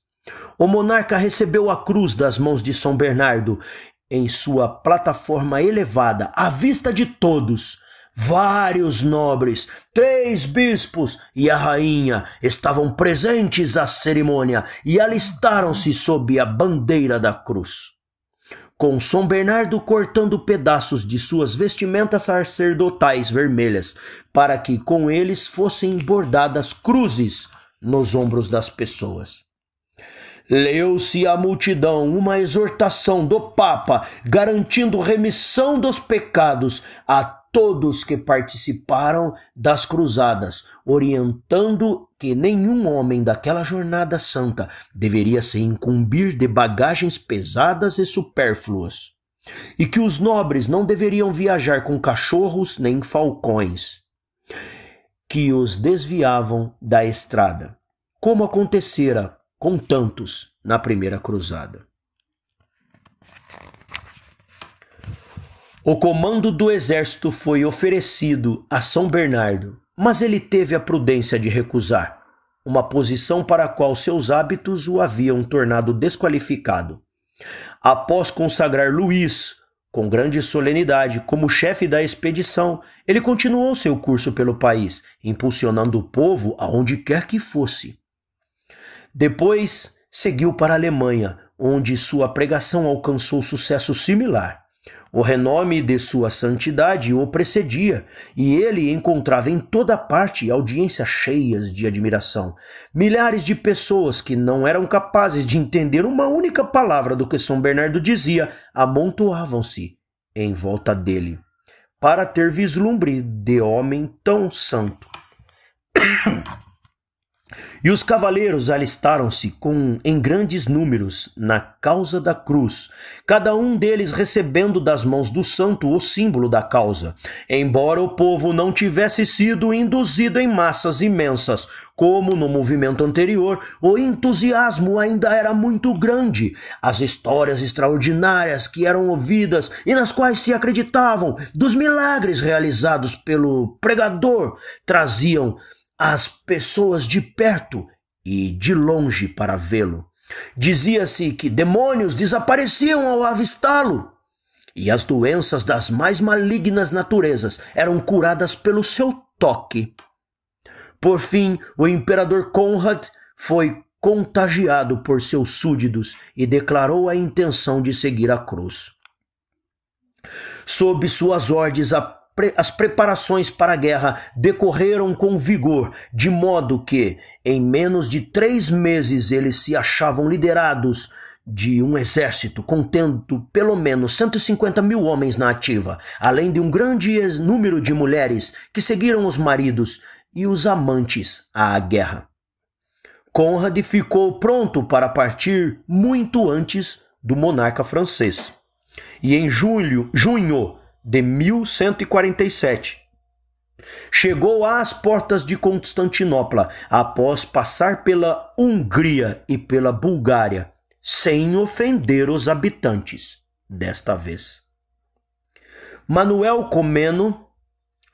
O monarca recebeu a cruz das mãos de São Bernardo em sua plataforma elevada, à vista de todos. Vários nobres, 3 bispos e a rainha estavam presentes à cerimônia e alistaram-se sob a bandeira da cruz, com São Bernardo cortando pedaços de suas vestimentas sacerdotais vermelhas, para que com eles fossem bordadas cruzes nos ombros das pessoas. Leu-se à multidão uma exortação do Papa, garantindo remissão dos pecados a todos que participaram das cruzadas, orientando que nenhum homem daquela jornada santa deveria se incumbir de bagagens pesadas e supérfluas, e que os nobres não deveriam viajar com cachorros nem falcões, que os desviavam da estrada, como acontecera com tantos na primeira cruzada. O comando do exército foi oferecido a São Bernardo, mas ele teve a prudência de recusar, uma posição para a qual seus hábitos o haviam tornado desqualificado. Após consagrar Luís, com grande solenidade, como chefe da expedição, ele continuou seu curso pelo país, impulsionando o povo aonde quer que fosse. Depois seguiu para a Alemanha, onde sua pregação alcançou sucesso similar. O renome de sua santidade o precedia, e ele encontrava em toda parte audiências cheias de admiração. Milhares de pessoas que não eram capazes de entender uma única palavra do que São Bernardo dizia amontoavam-se em volta dele, para ter vislumbre de homem tão santo. E os cavaleiros alistaram-se em grandes números na causa da cruz, cada um deles recebendo das mãos do santo o símbolo da causa. Embora o povo não tivesse sido induzido em massas imensas, como no movimento anterior, o entusiasmo ainda era muito grande. As histórias extraordinárias que eram ouvidas e nas quais se acreditavam, dos milagres realizados pelo pregador, traziam as pessoas de perto e de longe para vê-lo. Dizia-se que demônios desapareciam ao avistá-lo, e as doenças das mais malignas naturezas eram curadas pelo seu toque. Por fim, o imperador Conrad foi contagiado por seus súditos e declarou a intenção de seguir a cruz. Sob suas ordens, as preparações para a guerra decorreram com vigor, de modo que, em menos de 3 meses, eles se achavam liderados de um exército contendo pelo menos 150 mil homens na ativa, além de um grande número de mulheres que seguiram os maridos e os amantes à guerra. Conrad ficou pronto para partir muito antes do monarca francês. E em junho de 1147, chegou às portas de Constantinopla após passar pela Hungria e pela Bulgária, sem ofender os habitantes, desta vez. Manuel Comneno,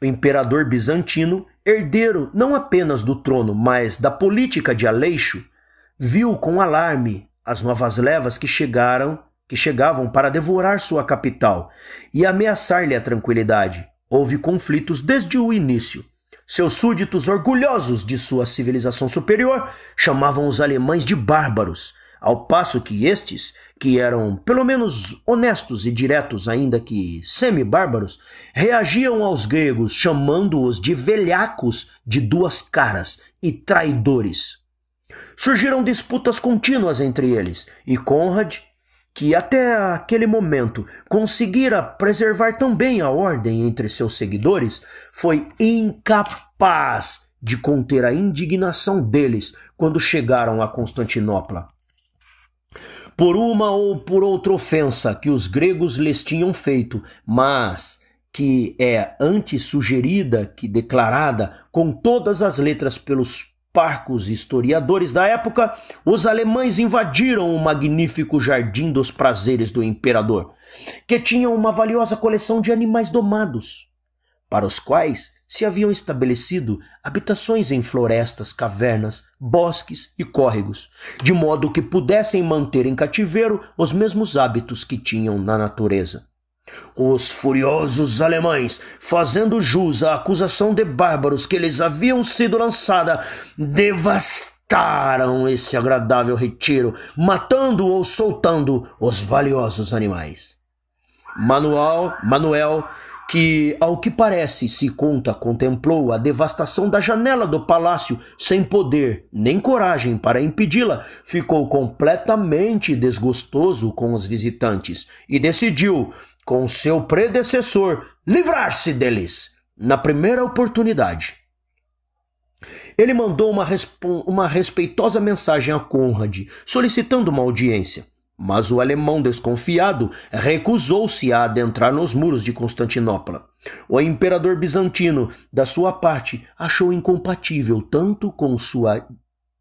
o imperador bizantino, herdeiro não apenas do trono, mas da política de Aleixo, viu com alarme as novas levas que chegavam para devorar sua capital e ameaçar-lhe a tranquilidade. Houve conflitos desde o início. Seus súditos, orgulhosos de sua civilização superior, chamavam os alemães de bárbaros, ao passo que estes, que eram pelo menos honestos e diretos, ainda que semi-bárbaros, reagiam aos gregos, chamando-os de velhacos de 2 caras e traidores. Surgiram disputas contínuas entre eles, e Conrad, que até aquele momento conseguira preservar tão bem a ordem entre seus seguidores, foi incapaz de conter a indignação deles quando chegaram a Constantinopla. Por uma ou por outra ofensa que os gregos lhes tinham feito, mas que é antes sugerida que declarada com todas as letras pelos parcos historiadores da época, os alemães invadiram o magnífico Jardim dos Prazeres do imperador, que tinha uma valiosa coleção de animais domados, para os quais se haviam estabelecido habitações em florestas, cavernas, bosques e córregos, de modo que pudessem manter em cativeiro os mesmos hábitos que tinham na natureza. Os furiosos alemães, fazendo jus à acusação de bárbaros que lhes haviam sido lançada, devastaram esse agradável retiro, matando ou soltando os valiosos animais. Manuel, que ao que parece se conta, contemplou a devastação da janela do palácio sem poder nem coragem para impedi-la, ficou completamente desgostoso com os visitantes e decidiu, com seu predecessor, livrar-se deles na primeira oportunidade. Ele mandou uma respeitosa mensagem a Conrad, solicitando uma audiência, mas o alemão desconfiado recusou-se a adentrar nos muros de Constantinopla. O imperador bizantino, da sua parte, achou incompatível tanto com sua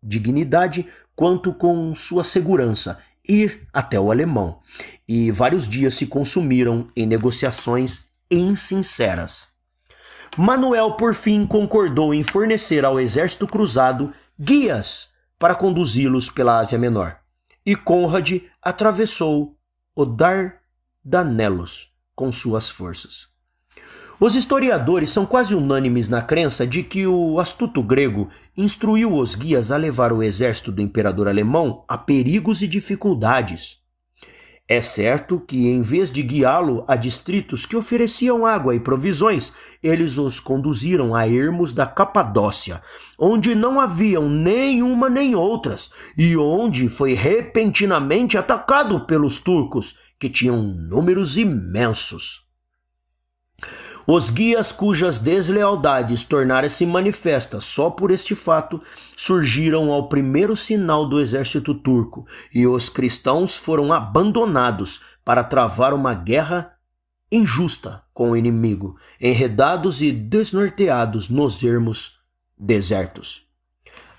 dignidade quanto com sua segurança ir até o alemão, e vários dias se consumiram em negociações insinceras. Manuel, por fim, concordou em fornecer ao exército cruzado guias para conduzi-los pela Ásia Menor, e Conrad atravessou o Dardanelos com suas forças. Os historiadores são quase unânimes na crença de que o astuto grego instruiu os guias a levar o exército do imperador alemão a perigos e dificuldades. É certo que, em vez de guiá-lo a distritos que ofereciam água e provisões, eles os conduziram a ermos da Capadócia, onde não haviam nenhuma nem outras, e onde foi repentinamente atacado pelos turcos, que tinham números imensos. Os guias cujas deslealdades tornaram-se manifestas só por este fato surgiram ao primeiro sinal do exército turco, e os cristãos foram abandonados para travar uma guerra injusta com o inimigo, enredados e desnorteados nos ermos desertos.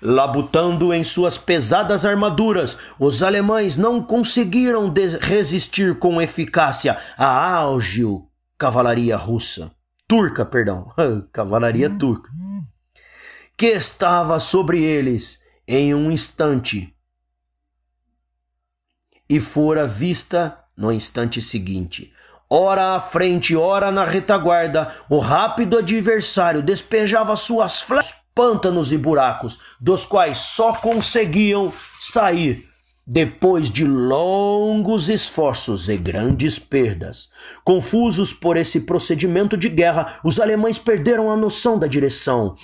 Labutando em suas pesadas armaduras, os alemães não conseguiram resistir com eficácia à ágil cavalaria turca, que estava sobre eles em um instante e fora vista no instante seguinte. Ora à frente, ora na retaguarda, o rápido adversário despejava suas flechas, pântanos e buracos, dos quais só conseguiam sair depois de longos esforços e grandes perdas. Confusos por esse procedimento de guerra, os alemães perderam a noção da direção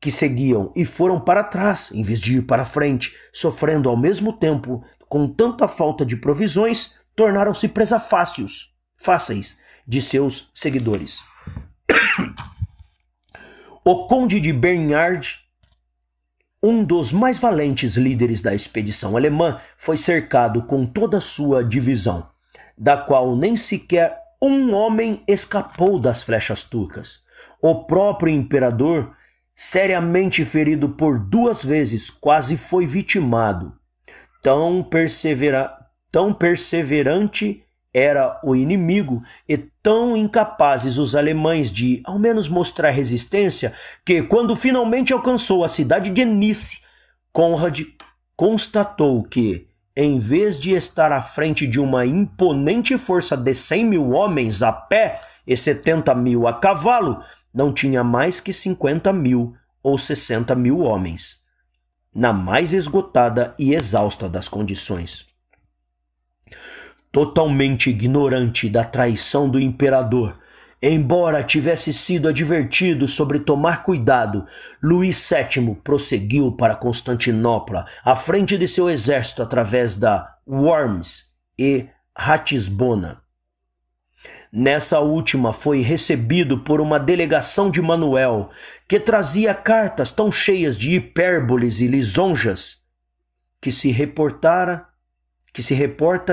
que seguiam e foram para trás, em vez de ir para frente, sofrendo ao mesmo tempo com tanta falta de provisões, tornaram-se presa fáceis de seus seguidores. O conde de Bernhard, um dos mais valentes líderes da expedição alemã, foi cercado com toda a sua divisão, da qual nem sequer um homem escapou das flechas turcas. O próprio imperador, seriamente ferido por 2 vezes, quase foi vitimado. Tão perseverante era o inimigo e tão incapazes os alemães de, ao menos, mostrar resistência, que, quando finalmente alcançou a cidade de Nice, Conrad constatou que, em vez de estar à frente de uma imponente força de 100.000 homens a pé e 70.000 a cavalo, não tinha mais que 50.000 ou 60.000 homens, na mais esgotada e exausta das condições. Totalmente ignorante da traição do imperador, embora tivesse sido advertido sobre tomar cuidado, Luís VII prosseguiu para Constantinopla, à frente de seu exército através da Worms e Ratisbona. Nessa última foi recebido por uma delegação de Manuel, que trazia cartas tão cheias de hipérboles e lisonjas, que se reporta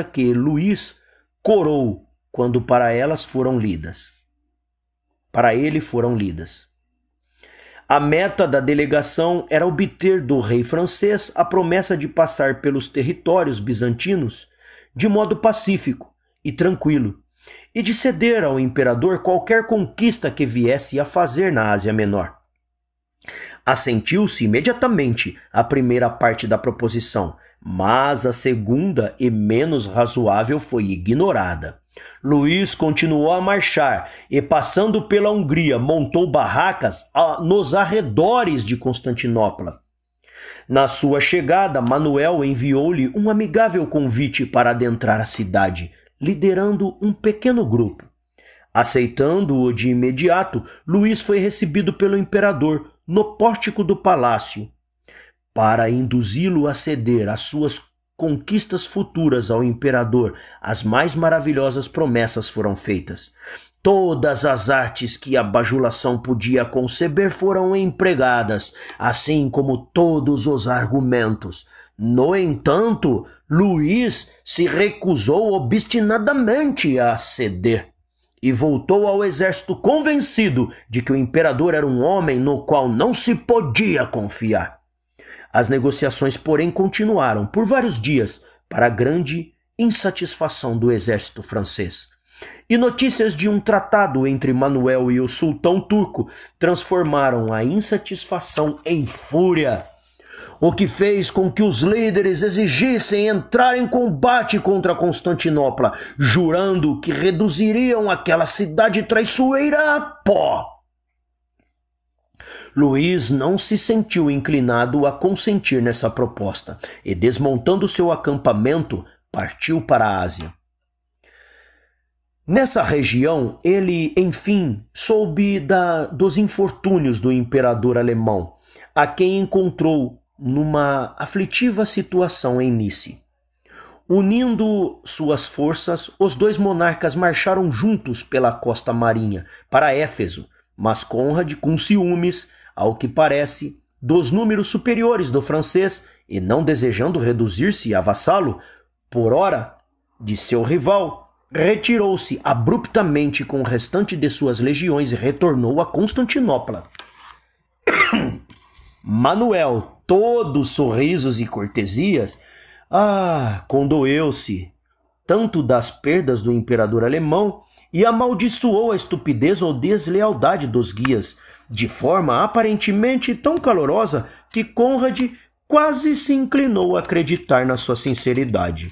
que Luís corou quando para ele foram lidas. A meta da delegação era obter do rei francês a promessa de passar pelos territórios bizantinos de modo pacífico e tranquilo, e de ceder ao imperador qualquer conquista que viesse a fazer na Ásia Menor. Assentiu-se imediatamente a primeira parte da proposição, mas a segunda e menos razoável foi ignorada. Luís continuou a marchar e, passando pela Hungria, montou barracas nos arredores de Constantinopla. Na sua chegada, Manuel enviou-lhe um amigável convite para adentrar a cidade, liderando um pequeno grupo. Aceitando-o de imediato, Luís foi recebido pelo imperador no pórtico do palácio. Para induzi-lo a ceder às suas conquistas futuras ao imperador, as mais maravilhosas promessas foram feitas. Todas as artes que a bajulação podia conceber foram empregadas, assim como todos os argumentos. No entanto, Luís se recusou obstinadamente a ceder e voltou ao exército convencido de que o imperador era um homem no qual não se podia confiar. As negociações, porém, continuaram por vários dias, para a grande insatisfação do exército francês. E notícias de um tratado entre Manuel e o sultão turco transformaram a insatisfação em fúria, o que fez com que os líderes exigissem entrar em combate contra Constantinopla, jurando que reduziriam aquela cidade traiçoeira a pó. Luís não se sentiu inclinado a consentir nessa proposta e, desmontando seu acampamento, partiu para a Ásia. Nessa região, ele, enfim, soube dos infortúnios do imperador alemão, a quem encontrou numa aflitiva situação em Nice. Unindo suas forças, os dois monarcas marcharam juntos pela costa marinha para Éfeso, mas Conrad, com ciúmes, ao que parece, dos números superiores do francês e não desejando reduzir-se a vassalo, por ora, de seu rival, retirou-se abruptamente com o restante de suas legiões e retornou a Constantinopla. Manuel, todos sorrisos e cortesias, condoeu-se tanto das perdas do imperador alemão e amaldiçoou a estupidez ou deslealdade dos guias, de forma aparentemente tão calorosa que Conrad quase se inclinou a acreditar na sua sinceridade.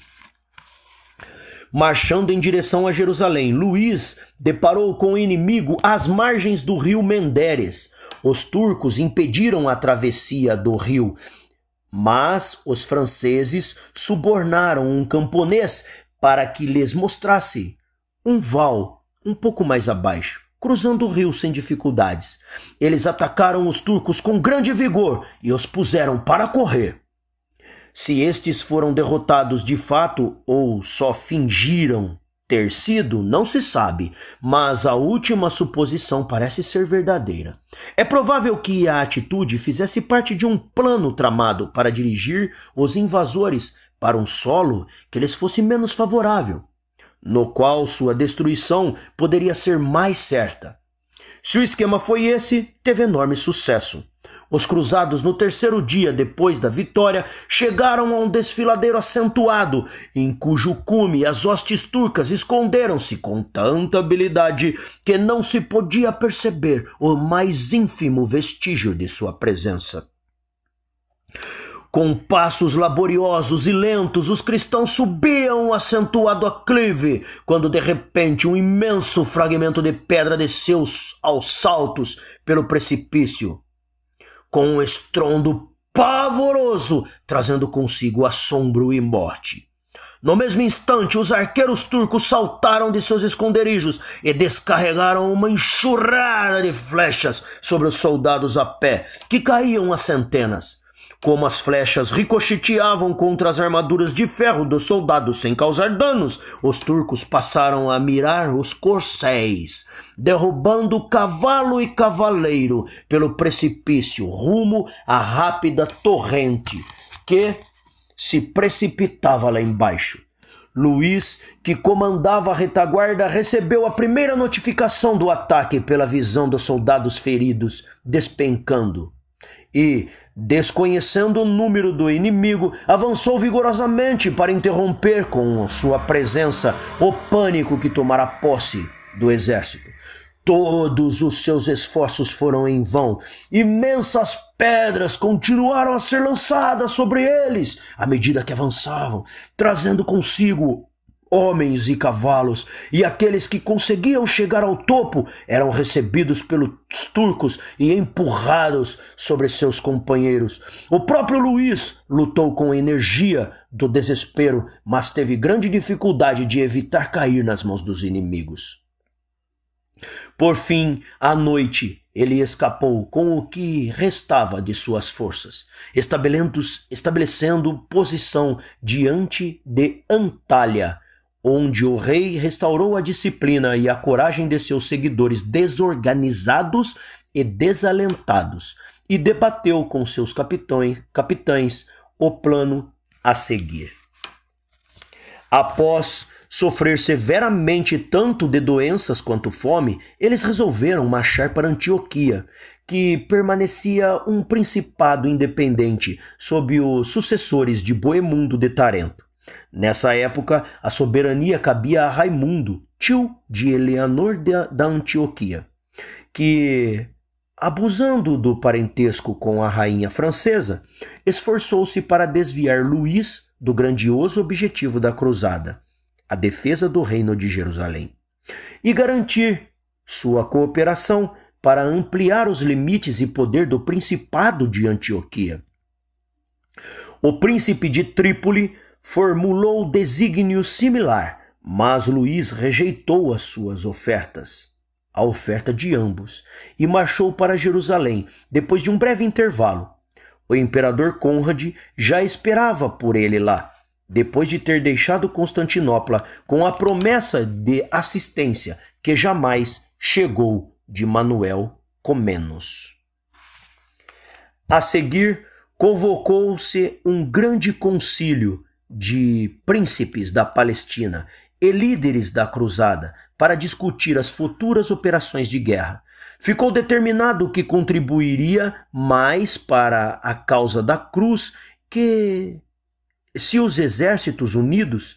Marchando em direção a Jerusalém, Luís deparou com o inimigo às margens do rio Menderes. Os turcos impediram a travessia do rio, mas os franceses subornaram um camponês para que lhes mostrasse um val um pouco mais abaixo, cruzando o rio sem dificuldades. Eles atacaram os turcos com grande vigor e os puseram para correr. Se estes foram derrotados de fato ou só fingiram ter sido, não se sabe, mas a última suposição parece ser verdadeira. É provável que a atitude fizesse parte de um plano tramado para dirigir os invasores para um solo que lhes fosse menos favorável, no qual sua destruição poderia ser mais certa. Se o esquema foi esse, teve enorme sucesso. Os cruzados, no terceiro dia depois da vitória, chegaram a um desfiladeiro acentuado, em cujo cume as hostes turcas esconderam-se com tanta habilidade que não se podia perceber o mais ínfimo vestígio de sua presença. Com passos laboriosos e lentos, os cristãos subiam o acentuado aclive, quando de repente um imenso fragmento de pedra desceu aos saltos pelo precipício, com um estrondo pavoroso, trazendo consigo assombro e morte. No mesmo instante, os arqueiros turcos saltaram de seus esconderijos e descarregaram uma enxurrada de flechas sobre os soldados a pé, que caíam a centenas. Como as flechas ricocheteavam contra as armaduras de ferro dos soldados sem causar danos, os turcos passaram a mirar os corcéis, derrubando cavalo e cavaleiro pelo precipício rumo à rápida torrente que se precipitava lá embaixo. Luís, que comandava a retaguarda, recebeu a primeira notificação do ataque pela visão dos soldados feridos despencando e, desconhecendo o número do inimigo, avançou vigorosamente para interromper com sua presença o pânico que tomara posse do exército. Todos os seus esforços foram em vão. Imensas pedras continuaram a ser lançadas sobre eles à medida que avançavam, trazendo consigo homens e cavalos, e aqueles que conseguiam chegar ao topo eram recebidos pelos turcos e empurrados sobre seus companheiros. O próprio Luís lutou com a energia do desespero, mas teve grande dificuldade de evitar cair nas mãos dos inimigos. Por fim, à noite, ele escapou com o que restava de suas forças, estabelecendo posição diante de Antália, onde o rei restaurou a disciplina e a coragem de seus seguidores desorganizados e desalentados, e debateu com seus capitães o plano a seguir. Após sofrer severamente tanto de doenças quanto fome, eles resolveram marchar para Antioquia, que permanecia um principado independente sob os sucessores de Boemundo de Tarento. Nessa época, a soberania cabia a Raimundo, tio de Eleanor da Antioquia, que, abusando do parentesco com a rainha francesa, esforçou-se para desviar Luís do grandioso objetivo da cruzada, a defesa do reino de Jerusalém, e garantir sua cooperação para ampliar os limites e poder do Principado de Antioquia. O príncipe de Trípoli formulou desígnio similar, mas Luís rejeitou as suas ofertas, a oferta de ambos, e marchou para Jerusalém depois de um breve intervalo. O imperador Conrad já esperava por ele lá, depois de ter deixado Constantinopla com a promessa de assistência que jamais chegou de Manuel Comnenus. A seguir, convocou-se um grande concílio de príncipes da Palestina e líderes da cruzada para discutir as futuras operações de guerra. Ficou determinado que contribuiria mais para a causa da cruz que se os exércitos unidos,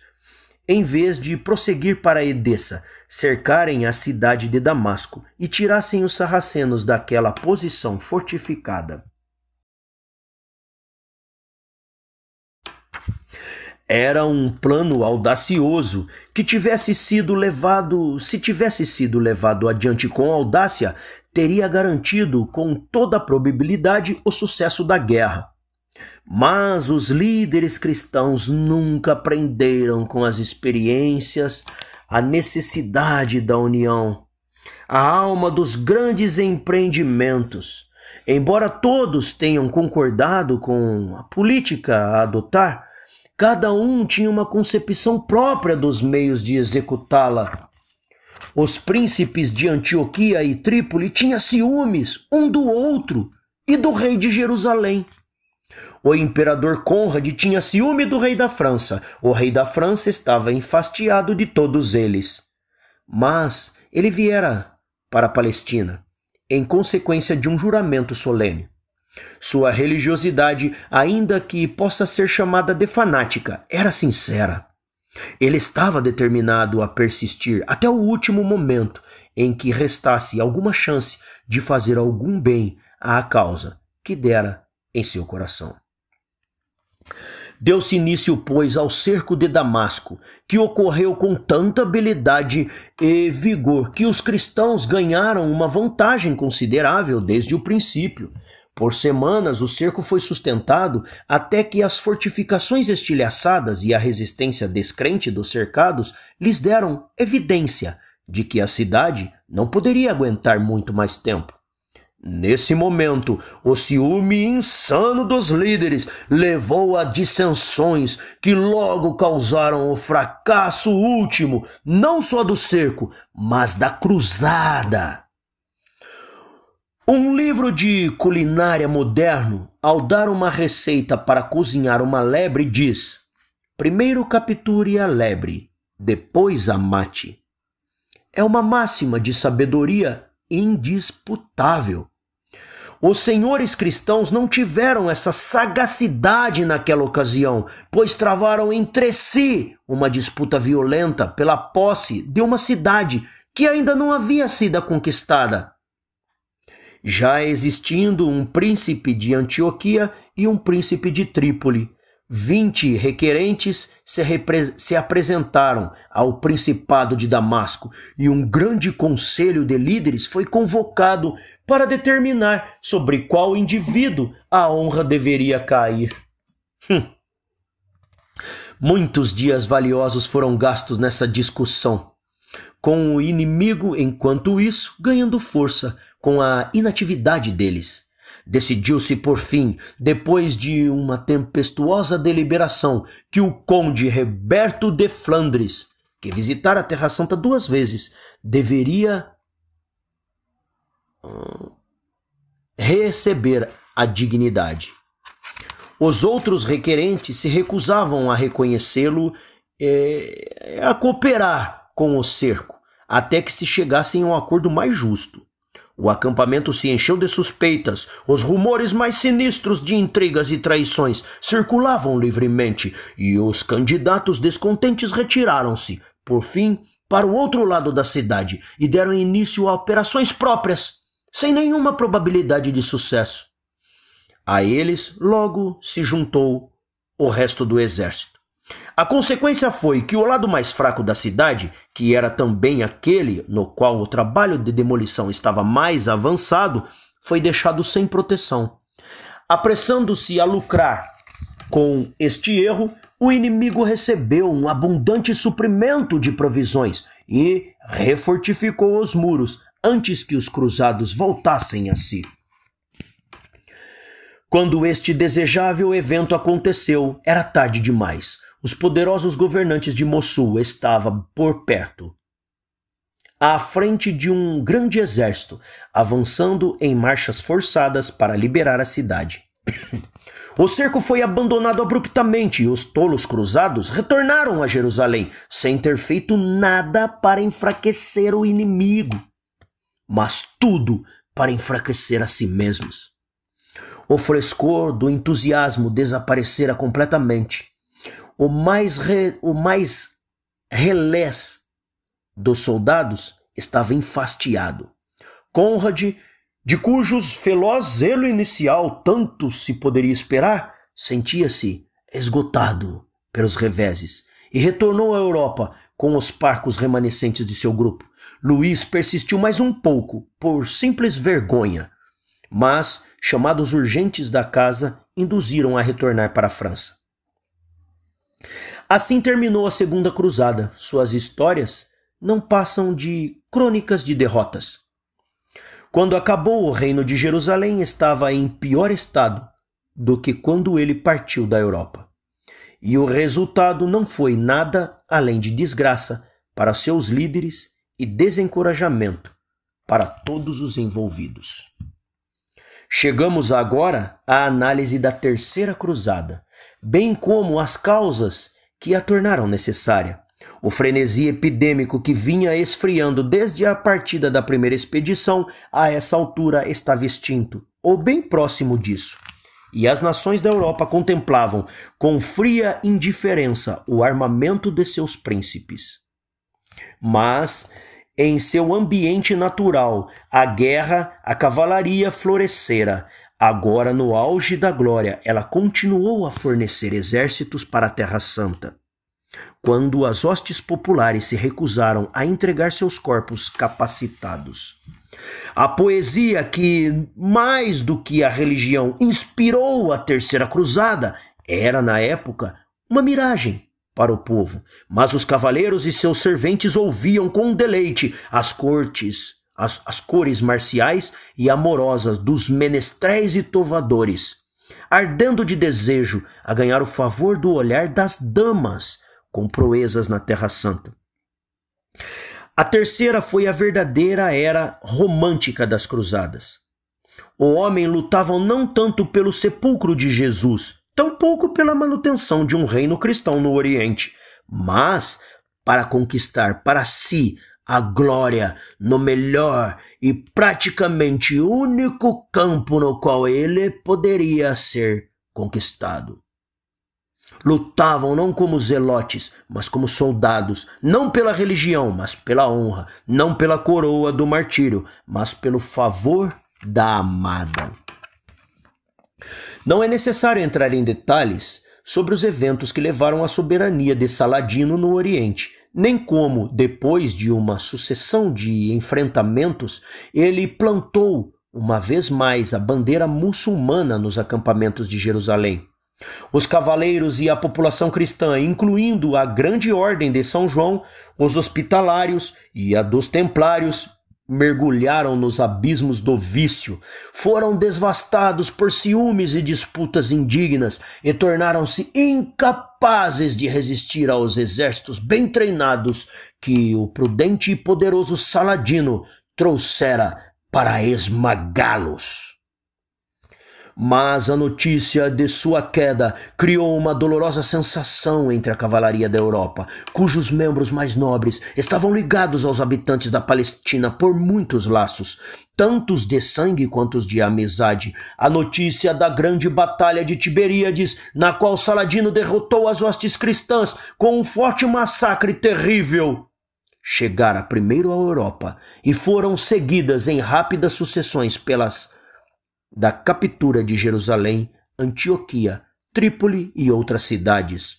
em vez de prosseguir para Edessa, cercarem a cidade de Damasco e tirassem os sarracenos daquela posição fortificada. Era um plano audacioso que se tivesse sido levado adiante com audácia, teria garantido com toda a probabilidade o sucesso da guerra. Mas os líderes cristãos nunca aprenderam com as experiências a necessidade da união, a alma dos grandes empreendimentos. Embora todos tenham concordado com a política a adotar, cada um tinha uma concepção própria dos meios de executá-la. Os príncipes de Antioquia e Trípoli tinham ciúmes um do outro e do rei de Jerusalém. O imperador Conrad tinha ciúme do rei da França. O rei da França estava enfastiado de todos eles. Mas ele viera para a Palestina em consequência de um juramento solene. Sua religiosidade, ainda que possa ser chamada de fanática, era sincera. Ele estava determinado a persistir até o último momento em que restasse alguma chance de fazer algum bem à causa que dera em seu coração. Deu-se início, pois, ao cerco de Damasco, que ocorreu com tanta habilidade e vigor que os cristãos ganharam uma vantagem considerável desde o princípio. Por semanas, o cerco foi sustentado até que as fortificações estilhaçadas e a resistência descrente dos cercados lhes deram evidência de que a cidade não poderia aguentar muito mais tempo. Nesse momento, o ciúme insano dos líderes levou a dissensões que logo causaram o fracasso último, não só do cerco, mas da cruzada. Um livro de culinária moderno, ao dar uma receita para cozinhar uma lebre, diz: primeiro capture a lebre, depois a mate. É uma máxima de sabedoria indisputável. Os senhores cristãos não tiveram essa sagacidade naquela ocasião, pois travaram entre si uma disputa violenta pela posse de uma cidade que ainda não havia sido conquistada. Já existindo um príncipe de Antioquia e um príncipe de Trípoli, 20 requerentes se apresentaram ao principado de Damasco e um grande conselho de líderes foi convocado para determinar sobre qual indivíduo a honra deveria cair. Muitos dias valiosos foram gastos nessa discussão, com o inimigo, enquanto isso, ganhando força com a inatividade deles. Decidiu-se, por fim, depois de uma tempestuosa deliberação, que o conde Roberto de Flandres, que visitara a Terra Santa 2 vezes, deveria receber a dignidade. Os outros requerentes se recusavam a reconhecê-lo e a cooperar com o cerco, até que se chegassem a um acordo mais justo. O acampamento se encheu de suspeitas, os rumores mais sinistros de intrigas e traições circulavam livremente, e os candidatos descontentes retiraram-se, por fim, para o outro lado da cidade e deram início a operações próprias, sem nenhuma probabilidade de sucesso. A eles logo se juntou o resto do exército. A consequência foi que o lado mais fraco da cidade, que era também aquele no qual o trabalho de demolição estava mais avançado, foi deixado sem proteção. Apressando-se a lucrar com este erro, o inimigo recebeu um abundante suprimento de provisões e refortificou os muros antes que os cruzados voltassem a si. Quando este desejável evento aconteceu, era tarde demais. os poderosos governantes de Mossul estavam por perto, à frente de um grande exército, avançando em marchas forçadas para liberar a cidade. O cerco foi abandonado abruptamente e os tolos cruzados retornaram a Jerusalém, sem ter feito nada para enfraquecer o inimigo, mas tudo para enfraquecer a si mesmos. O frescor do entusiasmo desaparecera completamente. O mais relés dos soldados estava enfastiado. Conrad, de cujos veloz zelo inicial tanto se poderia esperar, sentia-se esgotado pelos reveses e retornou à Europa com os parcos remanescentes de seu grupo. Luís persistiu mais um pouco, por simples vergonha, mas chamados urgentes da casa induziram a retornar para a França. Assim terminou a Segunda Cruzada. Suas histórias não passam de crônicas de derrotas. Quando acabou, o reino de Jerusalém estava em pior estado do que quando ele partiu da Europa. E o resultado não foi nada além de desgraça para seus líderes e desencorajamento para todos os envolvidos. Chegamos agora à análise da Terceira Cruzada, bem como as causas que a tornaram necessária. O frenesi epidêmico que vinha esfriando desde a partida da primeira expedição a essa altura estava extinto, ou bem próximo disso, e as nações da Europa contemplavam com fria indiferença o armamento de seus príncipes. Mas, em seu ambiente natural, a guerra, a cavalaria florescera. Agora, no auge da glória, ela continuou a fornecer exércitos para a Terra Santa. Quando as hostes populares se recusaram a entregar seus corpos capacitados. A poesia que, mais do que a religião, inspirou a Terceira Cruzada era, na época, uma miragem para o povo, mas os cavaleiros e seus serventes ouviam com deleite as cores marciais e amorosas dos menestréis e tovadores, ardendo de desejo a ganhar o favor do olhar das damas com proezas na Terra Santa. A terceira foi a verdadeira era romântica das cruzadas. O homem lutava não tanto pelo sepulcro de Jesus, tampouco pela manutenção de um reino cristão no Oriente, mas para conquistar para si a glória no melhor e praticamente único campo no qual ele poderia ser conquistado. Lutavam não como zelotes, mas como soldados, não pela religião, mas pela honra, não pela coroa do martírio, mas pelo favor da amada. Não é necessário entrar em detalhes sobre os eventos que levaram à soberania de Saladino no Oriente, nem como, depois de uma sucessão de enfrentamentos, ele plantou uma vez mais a bandeira muçulmana nos acampamentos de Jerusalém. Os cavaleiros e a população cristã, incluindo a grande ordem de São João, os hospitalários e a dos templários, mergulharam nos abismos do vício, foram devastados por ciúmes e disputas indignas e tornaram-se incapazes de resistir aos exércitos bem treinados que o prudente e poderoso Saladino trouxera para esmagá-los. Mas a notícia de sua queda criou uma dolorosa sensação entre a cavalaria da Europa, cujos membros mais nobres estavam ligados aos habitantes da Palestina por muitos laços, tantos de sangue quanto os de amizade. A notícia da grande batalha de Tiberíades, na qual Saladino derrotou as hostes cristãs com um forte massacre terrível, chegara primeiro à Europa e foram seguidas em rápidas sucessões da captura de Jerusalém, Antioquia, Trípoli e outras cidades.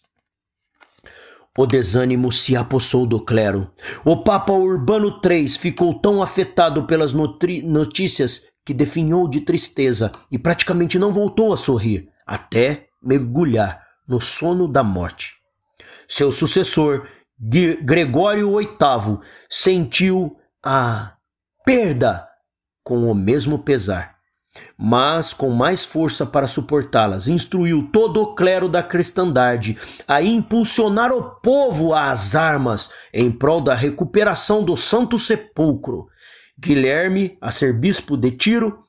O desânimo se apossou do clero. O Papa Urbano III ficou tão afetado pelas notícias que definhou de tristeza e praticamente não voltou a sorrir, até mergulhar no sono da morte. Seu sucessor, Gregório VIII, sentiu a perda com o mesmo pesar. mas com mais força para suportá-las, instruiu todo o clero da cristandade a impulsionar o povo às armas em prol da recuperação do Santo Sepulcro. Guilherme, a ser bispo de Tiro,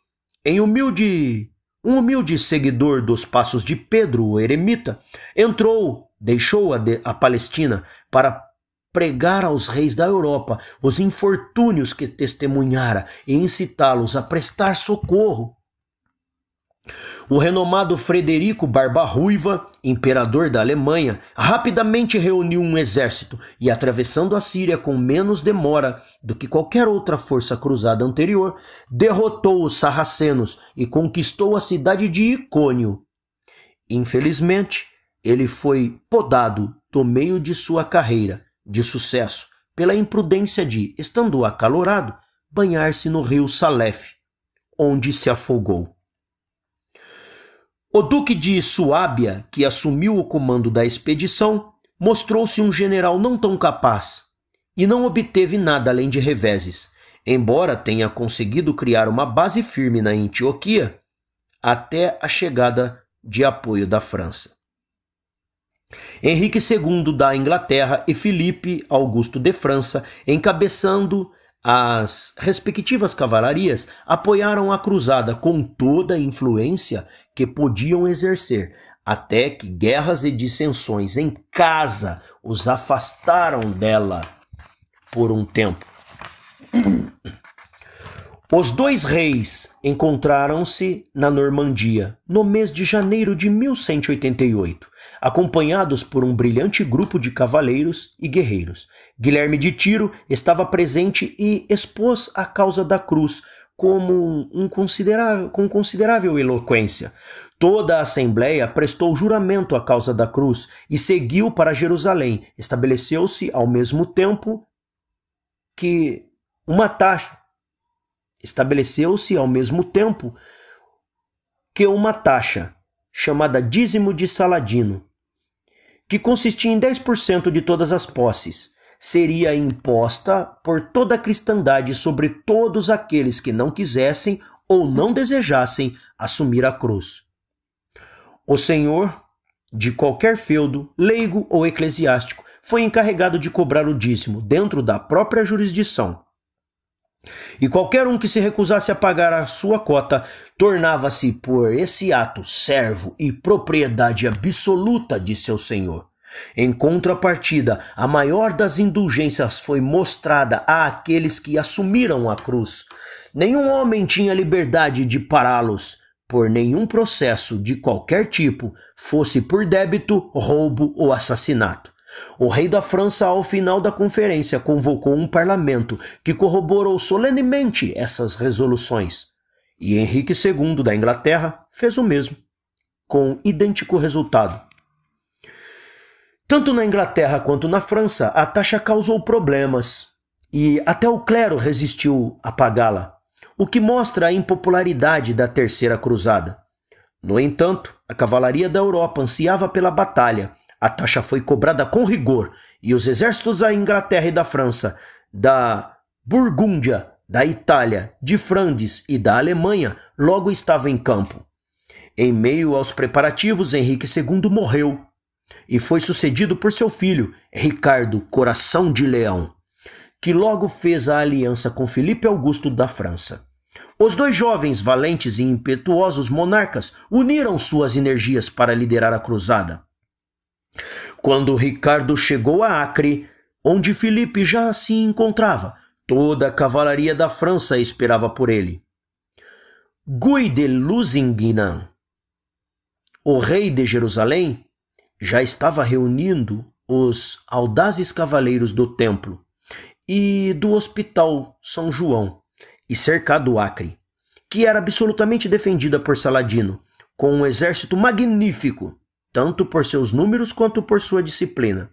um humilde seguidor dos passos de Pedro, o eremita, deixou a Palestina para pregar aos reis da Europa os infortúnios que testemunhara e incitá-los a prestar socorro. O renomado Frederico Barba Ruiva, imperador da Alemanha, rapidamente reuniu um exército e, atravessando a Síria com menos demora do que qualquer outra força cruzada anterior, derrotou os sarracenos e conquistou a cidade de Icônio. Infelizmente, ele foi podado do meio de sua carreira de sucesso pela imprudência de, estando acalorado, banhar-se no rio Salef, onde se afogou. O duque de Suábia, que assumiu o comando da expedição, mostrou-se um general não tão capaz e não obteve nada além de reveses, embora tenha conseguido criar uma base firme na Antioquia até a chegada de apoio da França. Henrique II da Inglaterra e Filipe Augusto de França, encabeçando as respectivas cavalarias, apoiaram a cruzada com toda a influência que podiam exercer, até que guerras e dissensões em casa os afastaram dela por um tempo. Os dois reis encontraram-se na Normandia no mês de janeiro de 1188, acompanhados por um brilhante grupo de cavaleiros e guerreiros. Guilherme de Tiro estava presente e expôs a causa da cruz com considerável eloquência. Toda a Assembleia prestou juramento à causa da cruz e seguiu para Jerusalém. Estabeleceu-se ao mesmo tempo que uma taxa chamada dízimo de Saladino, que consistia em 10% de todas as posses, seria imposta por toda a cristandade sobre todos aqueles que não quisessem ou não desejassem assumir a cruz. O senhor de qualquer feudo, leigo ou eclesiástico, foi encarregado de cobrar o dízimo dentro da própria jurisdição. E qualquer um que se recusasse a pagar a sua cota tornava-se por esse ato servo e propriedade absoluta de seu senhor. Em contrapartida, a maior das indulgências foi mostrada àqueles que assumiram a cruz. Nenhum homem tinha liberdade de pará-los por nenhum processo de qualquer tipo, fosse por débito, roubo ou assassinato. O rei da França, ao final da conferência, convocou um parlamento que corroborou solenemente essas resoluções. E Henrique II da Inglaterra fez o mesmo, com idêntico resultado. Tanto na Inglaterra quanto na França, a taxa causou problemas e até o clero resistiu a pagá-la, o que mostra a impopularidade da Terceira Cruzada. No entanto, a cavalaria da Europa ansiava pela batalha. A taxa foi cobrada com rigor e os exércitos da Inglaterra e da França, da Burgúndia, da Itália, de Flandes e da Alemanha logo estavam em campo. Em meio aos preparativos, Henrique II morreu e foi sucedido por seu filho, Ricardo Coração de Leão, que logo fez a aliança com Filipe Augusto da França. Os dois jovens, valentes e impetuosos monarcas uniram suas energias para liderar a cruzada. Quando Ricardo chegou a Acre, onde Filipe já se encontrava, toda a cavalaria da França esperava por ele. Guy de Lusignan, o rei de Jerusalém, já estava reunindo os audazes cavaleiros do templo e do Hospital São João e cercado Acre, que era absolutamente defendida por Saladino, com um exército magnífico, tanto por seus números quanto por sua disciplina.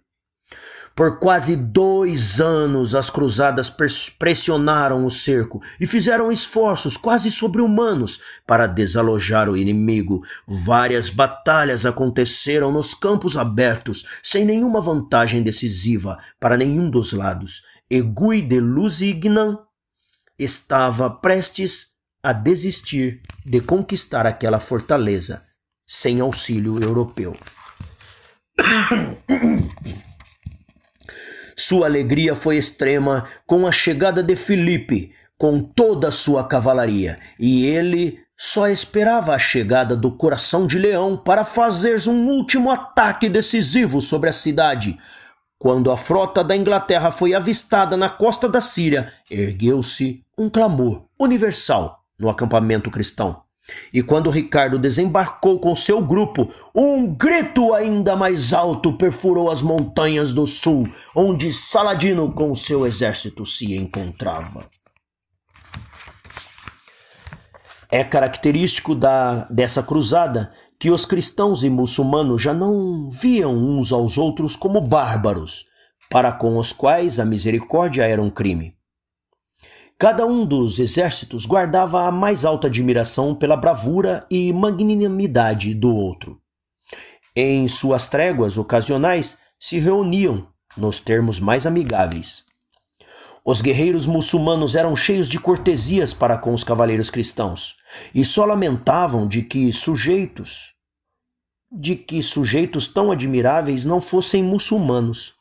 Por quase 2 anos, as cruzadas pressionaram o cerco e fizeram esforços quase sobre-humanos para desalojar o inimigo. Várias batalhas aconteceram nos campos abertos, sem nenhuma vantagem decisiva para nenhum dos lados. E Guy de Lusignan estava prestes a desistir de conquistar aquela fortaleza sem auxílio europeu. Sua alegria foi extrema com a chegada de Filipe, com toda a sua cavalaria, e ele só esperava a chegada do Coração de Leão para fazer um último ataque decisivo sobre a cidade. Quando a frota da Inglaterra foi avistada na costa da Síria, ergueu-se um clamor universal no acampamento cristão. E quando Ricardo desembarcou com seu grupo, um grito ainda mais alto perfurou as montanhas do sul, onde Saladino com seu exército se encontrava. É característico dessa cruzada que os cristãos e muçulmanos já não viam uns aos outros como bárbaros, para com os quais a misericórdia era um crime. Cada um dos exércitos guardava a mais alta admiração pela bravura e magnanimidade do outro. Em suas tréguas ocasionais se reuniam nos termos mais amigáveis. Os guerreiros muçulmanos eram cheios de cortesias para com os cavaleiros cristãos e só lamentavam de que sujeitos tão admiráveis não fossem muçulmanos.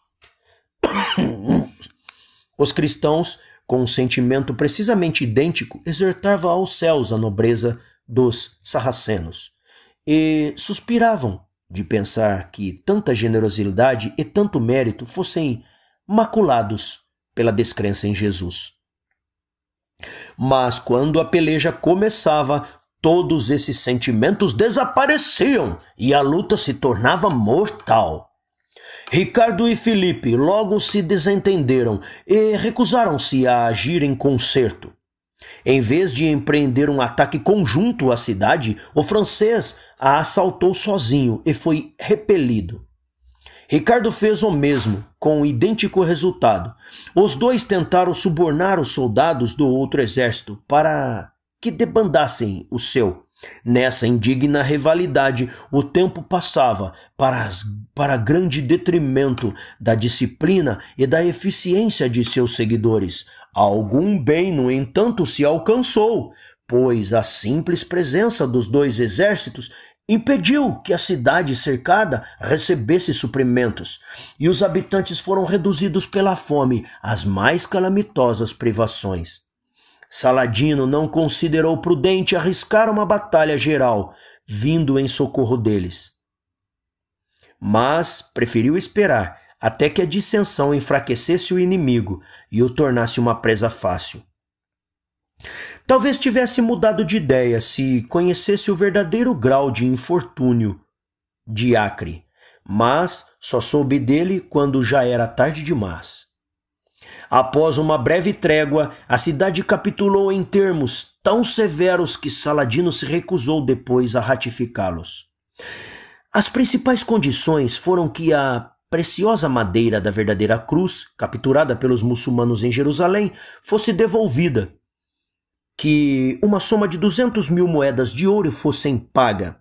Os cristãos, com um sentimento precisamente idêntico, exortavam aos céus a nobreza dos sarracenos e suspiravam de pensar que tanta generosidade e tanto mérito fossem maculados pela descrença em Jesus. Mas quando a peleja começava, todos esses sentimentos desapareciam e a luta se tornava mortal. Ricardo e Filipe logo se desentenderam e recusaram-se a agir em concerto. Em vez de empreender um ataque conjunto à cidade, o francês a assaltou sozinho e foi repelido. Ricardo fez o mesmo, com idêntico resultado. Os dois tentaram subornar os soldados do outro exército para que debandassem o seu. Nessa indigna rivalidade, o tempo passava para grande detrimento da disciplina e da eficiência de seus seguidores. Algum bem, no entanto, se alcançou, pois a simples presença dos dois exércitos impediu que a cidade cercada recebesse suprimentos, e os habitantes foram reduzidos pela fome às mais calamitosas privações. Saladino não considerou prudente arriscar uma batalha geral, vindo em socorro deles, mas preferiu esperar até que a dissensão enfraquecesse o inimigo e o tornasse uma presa fácil. Talvez tivesse mudado de ideia se conhecesse o verdadeiro grau de infortúnio de Acre, mas só soube dele quando já era tarde demais. Após uma breve trégua, a cidade capitulou em termos tão severos que Saladino se recusou depois a ratificá-los. As principais condições foram que a preciosa madeira da verdadeira cruz, capturada pelos muçulmanos em Jerusalém, fosse devolvida, que uma soma de 200.000 moedas de ouro fossem paga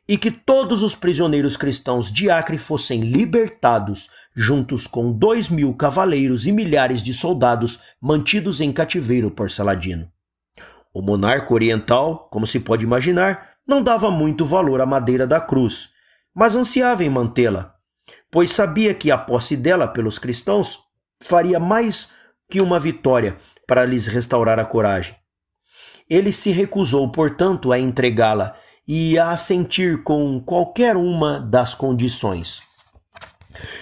e que todos os prisioneiros cristãos de Acre fossem libertados, juntos com 2.000 cavaleiros e milhares de soldados mantidos em cativeiro por Saladino. O monarca oriental, como se pode imaginar, não dava muito valor à madeira da cruz, mas ansiava em mantê-la, pois sabia que a posse dela pelos cristãos faria mais que uma vitória para lhes restaurar a coragem. Ele se recusou, portanto, a entregá-la e a assentir com qualquer uma das condições.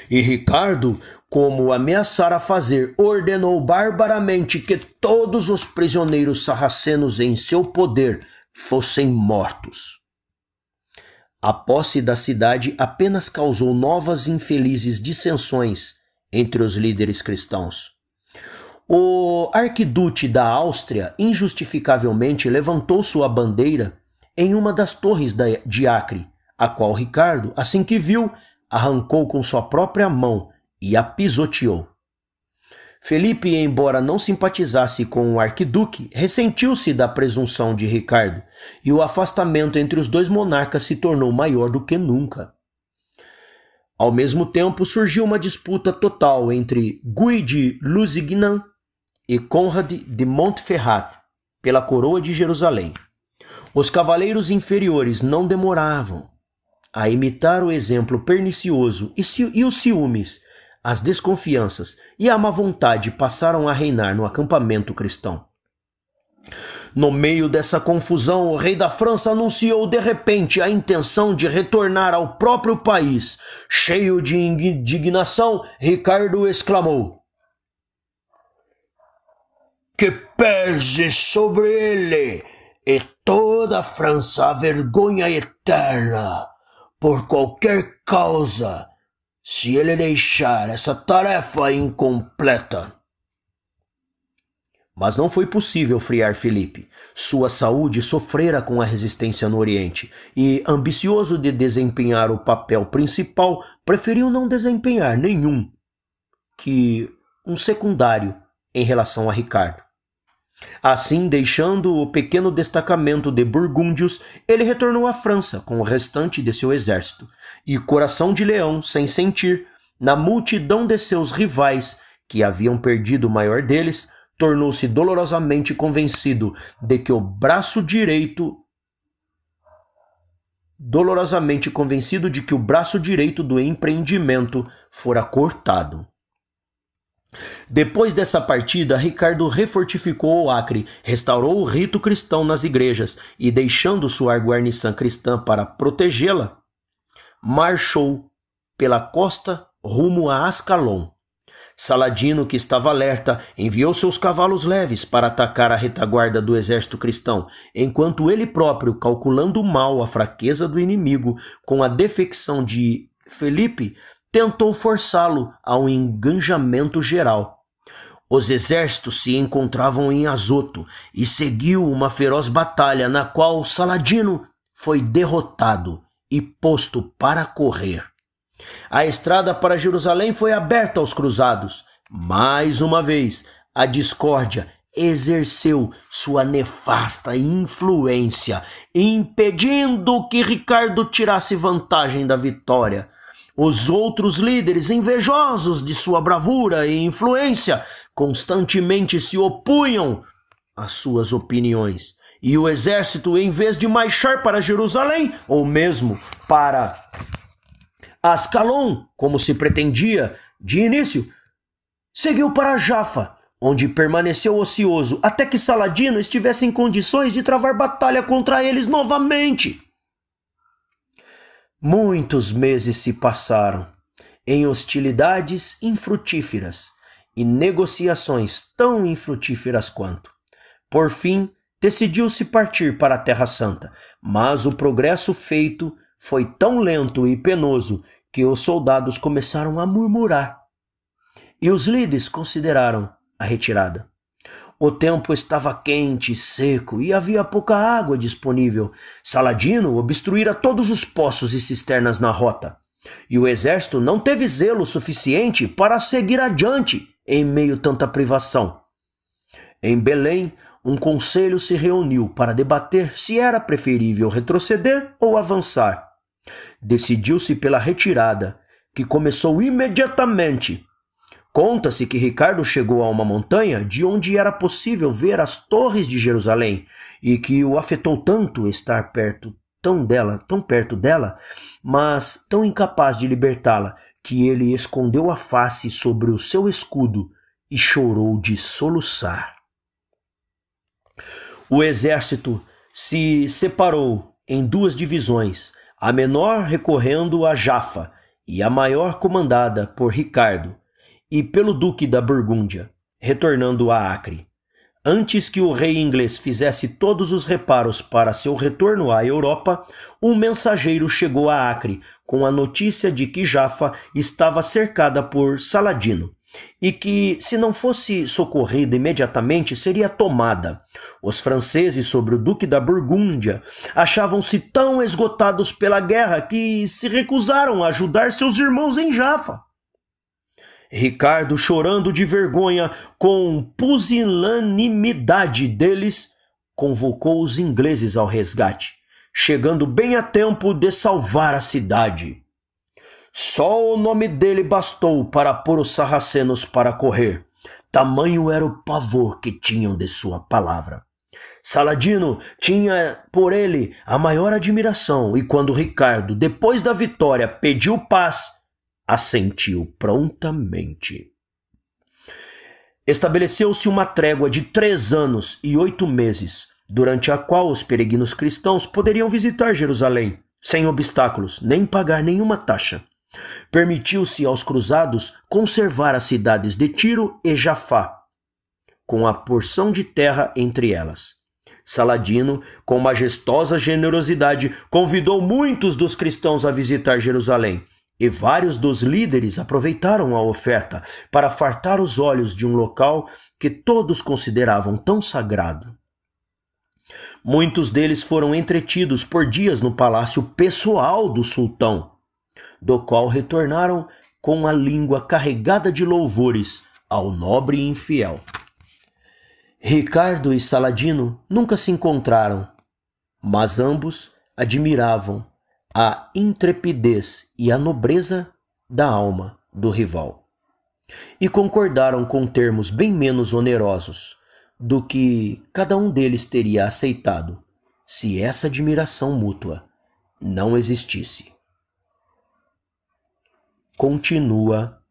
E Ricardo, como ameaçara fazer, ordenou barbaramente que todos os prisioneiros sarracenos em seu poder fossem mortos. A posse da cidade apenas causou novas infelizes dissensões entre os líderes cristãos. O arquiduque da Áustria injustificavelmente levantou sua bandeira em uma das torres de Acre, a qual Ricardo, assim que viu, arrancou com sua própria mão e a pisoteou. Felipe, embora não simpatizasse com o arquiduque, ressentiu-se da presunção de Ricardo, e o afastamento entre os dois monarcas se tornou maior do que nunca. Ao mesmo tempo, surgiu uma disputa total entre Guy de Lusignan e Conrad de Montferrat pela coroa de Jerusalém. Os cavaleiros inferiores não demoravam a imitar o exemplo pernicioso e os ciúmes, as desconfianças e a má vontade passaram a reinar no acampamento cristão. No meio dessa confusão, o rei da França anunciou de repente a intenção de retornar ao próprio país. Cheio de indignação, Ricardo exclamou: "Que pese sobre ele e toda a França a vergonha eterna, por qualquer causa, se ele deixar essa tarefa incompleta." Mas não foi possível friar Felipe. Sua saúde sofrera com a resistência no Oriente e, ambicioso de desempenhar o papel principal, preferiu não desempenhar nenhum, que um secundário em relação a Ricardo. Assim, deixando o pequeno destacamento de burgúndios, ele retornou à França com o restante de seu exército, e coração de leão, sem sentir, na multidão de seus rivais, que haviam perdido o maior deles, tornou-se dolorosamente convencido de que o braço direito do empreendimento fora cortado. Depois dessa partida, Ricardo refortificou o Acre, restaurou o rito cristão nas igrejas e, deixando sua guarnição cristã para protegê-la, marchou pela costa rumo a Ascalon. Saladino, que estava alerta, enviou seus cavalos leves para atacar a retaguarda do exército cristão, enquanto ele próprio, calculando mal a fraqueza do inimigo com a defecção de Felipe, tentou forçá-lo a um engajamento geral. Os exércitos se encontravam em Azoto e seguiu uma feroz batalha na qual Saladino foi derrotado e posto para correr. A estrada para Jerusalém foi aberta aos cruzados. Mais uma vez, a discórdia exerceu sua nefasta influência, impedindo que Ricardo tirasse vantagem da vitória. Os outros líderes, invejosos de sua bravura e influência, constantemente se opunham às suas opiniões. E o exército, em vez de marchar para Jerusalém, ou mesmo para Ascalon, como se pretendia de início, seguiu para Jafa, onde permaneceu ocioso até que Saladino estivesse em condições de travar batalha contra eles novamente. Muitos meses se passaram em hostilidades infrutíferas e negociações tão infrutíferas quanto. Por fim, decidiu-se partir para a Terra Santa, mas o progresso feito foi tão lento e penoso que os soldados começaram a murmurar, e os líderes consideraram a retirada. O tempo estava quente e seco e havia pouca água disponível. Saladino obstruíra todos os poços e cisternas na rota, e o exército não teve zelo suficiente para seguir adiante em meio a tanta privação. Em Belém, um conselho se reuniu para debater se era preferível retroceder ou avançar. Decidiu-se pela retirada, que começou imediatamente. Conta-se que Ricardo chegou a uma montanha de onde era possível ver as torres de Jerusalém e que o afetou tanto estar tão perto dela, mas tão incapaz de libertá-la, que ele escondeu a face sobre o seu escudo e chorou de soluçar. O exército se separou em duas divisões, a menor recorrendo a Jafa e a maior comandada por Ricardo e pelo duque da Burgúndia, retornando a Acre. Antes que o rei inglês fizesse todos os reparos para seu retorno à Europa, um mensageiro chegou a Acre com a notícia de que Jafa estava cercada por Saladino e que, se não fosse socorrida imediatamente, seria tomada. Os franceses sobre o duque da Burgúndia achavam-se tão esgotados pela guerra que se recusaram a ajudar seus irmãos em Jafa. Ricardo, chorando de vergonha com pusilanimidade deles, convocou os ingleses ao resgate, chegando bem a tempo de salvar a cidade. Só o nome dele bastou para pôr os sarracenos para correr. Tamanho era o pavor que tinham de sua palavra. Saladino tinha por ele a maior admiração, e quando Ricardo, depois da vitória, pediu paz, assentiu prontamente. Estabeleceu-se uma trégua de 3 anos e 8 meses, durante a qual os peregrinos cristãos poderiam visitar Jerusalém, sem obstáculos, nem pagar nenhuma taxa. Permitiu-se aos cruzados conservar as cidades de Tiro e Jafá, com a porção de terra entre elas. Saladino, com majestosa generosidade, convidou muitos dos cristãos a visitar Jerusalém, e vários dos líderes aproveitaram a oferta para fartar os olhos de um local que todos consideravam tão sagrado. Muitos deles foram entretidos por dias no palácio pessoal do sultão, do qual retornaram com a língua carregada de louvores ao nobre infiel. Ricardo e Saladino nunca se encontraram, mas ambos admiravam a intrepidez e a nobreza da alma do rival, e concordaram com termos bem menos onerosos do que cada um deles teria aceitado se essa admiração mútua não existisse. Continua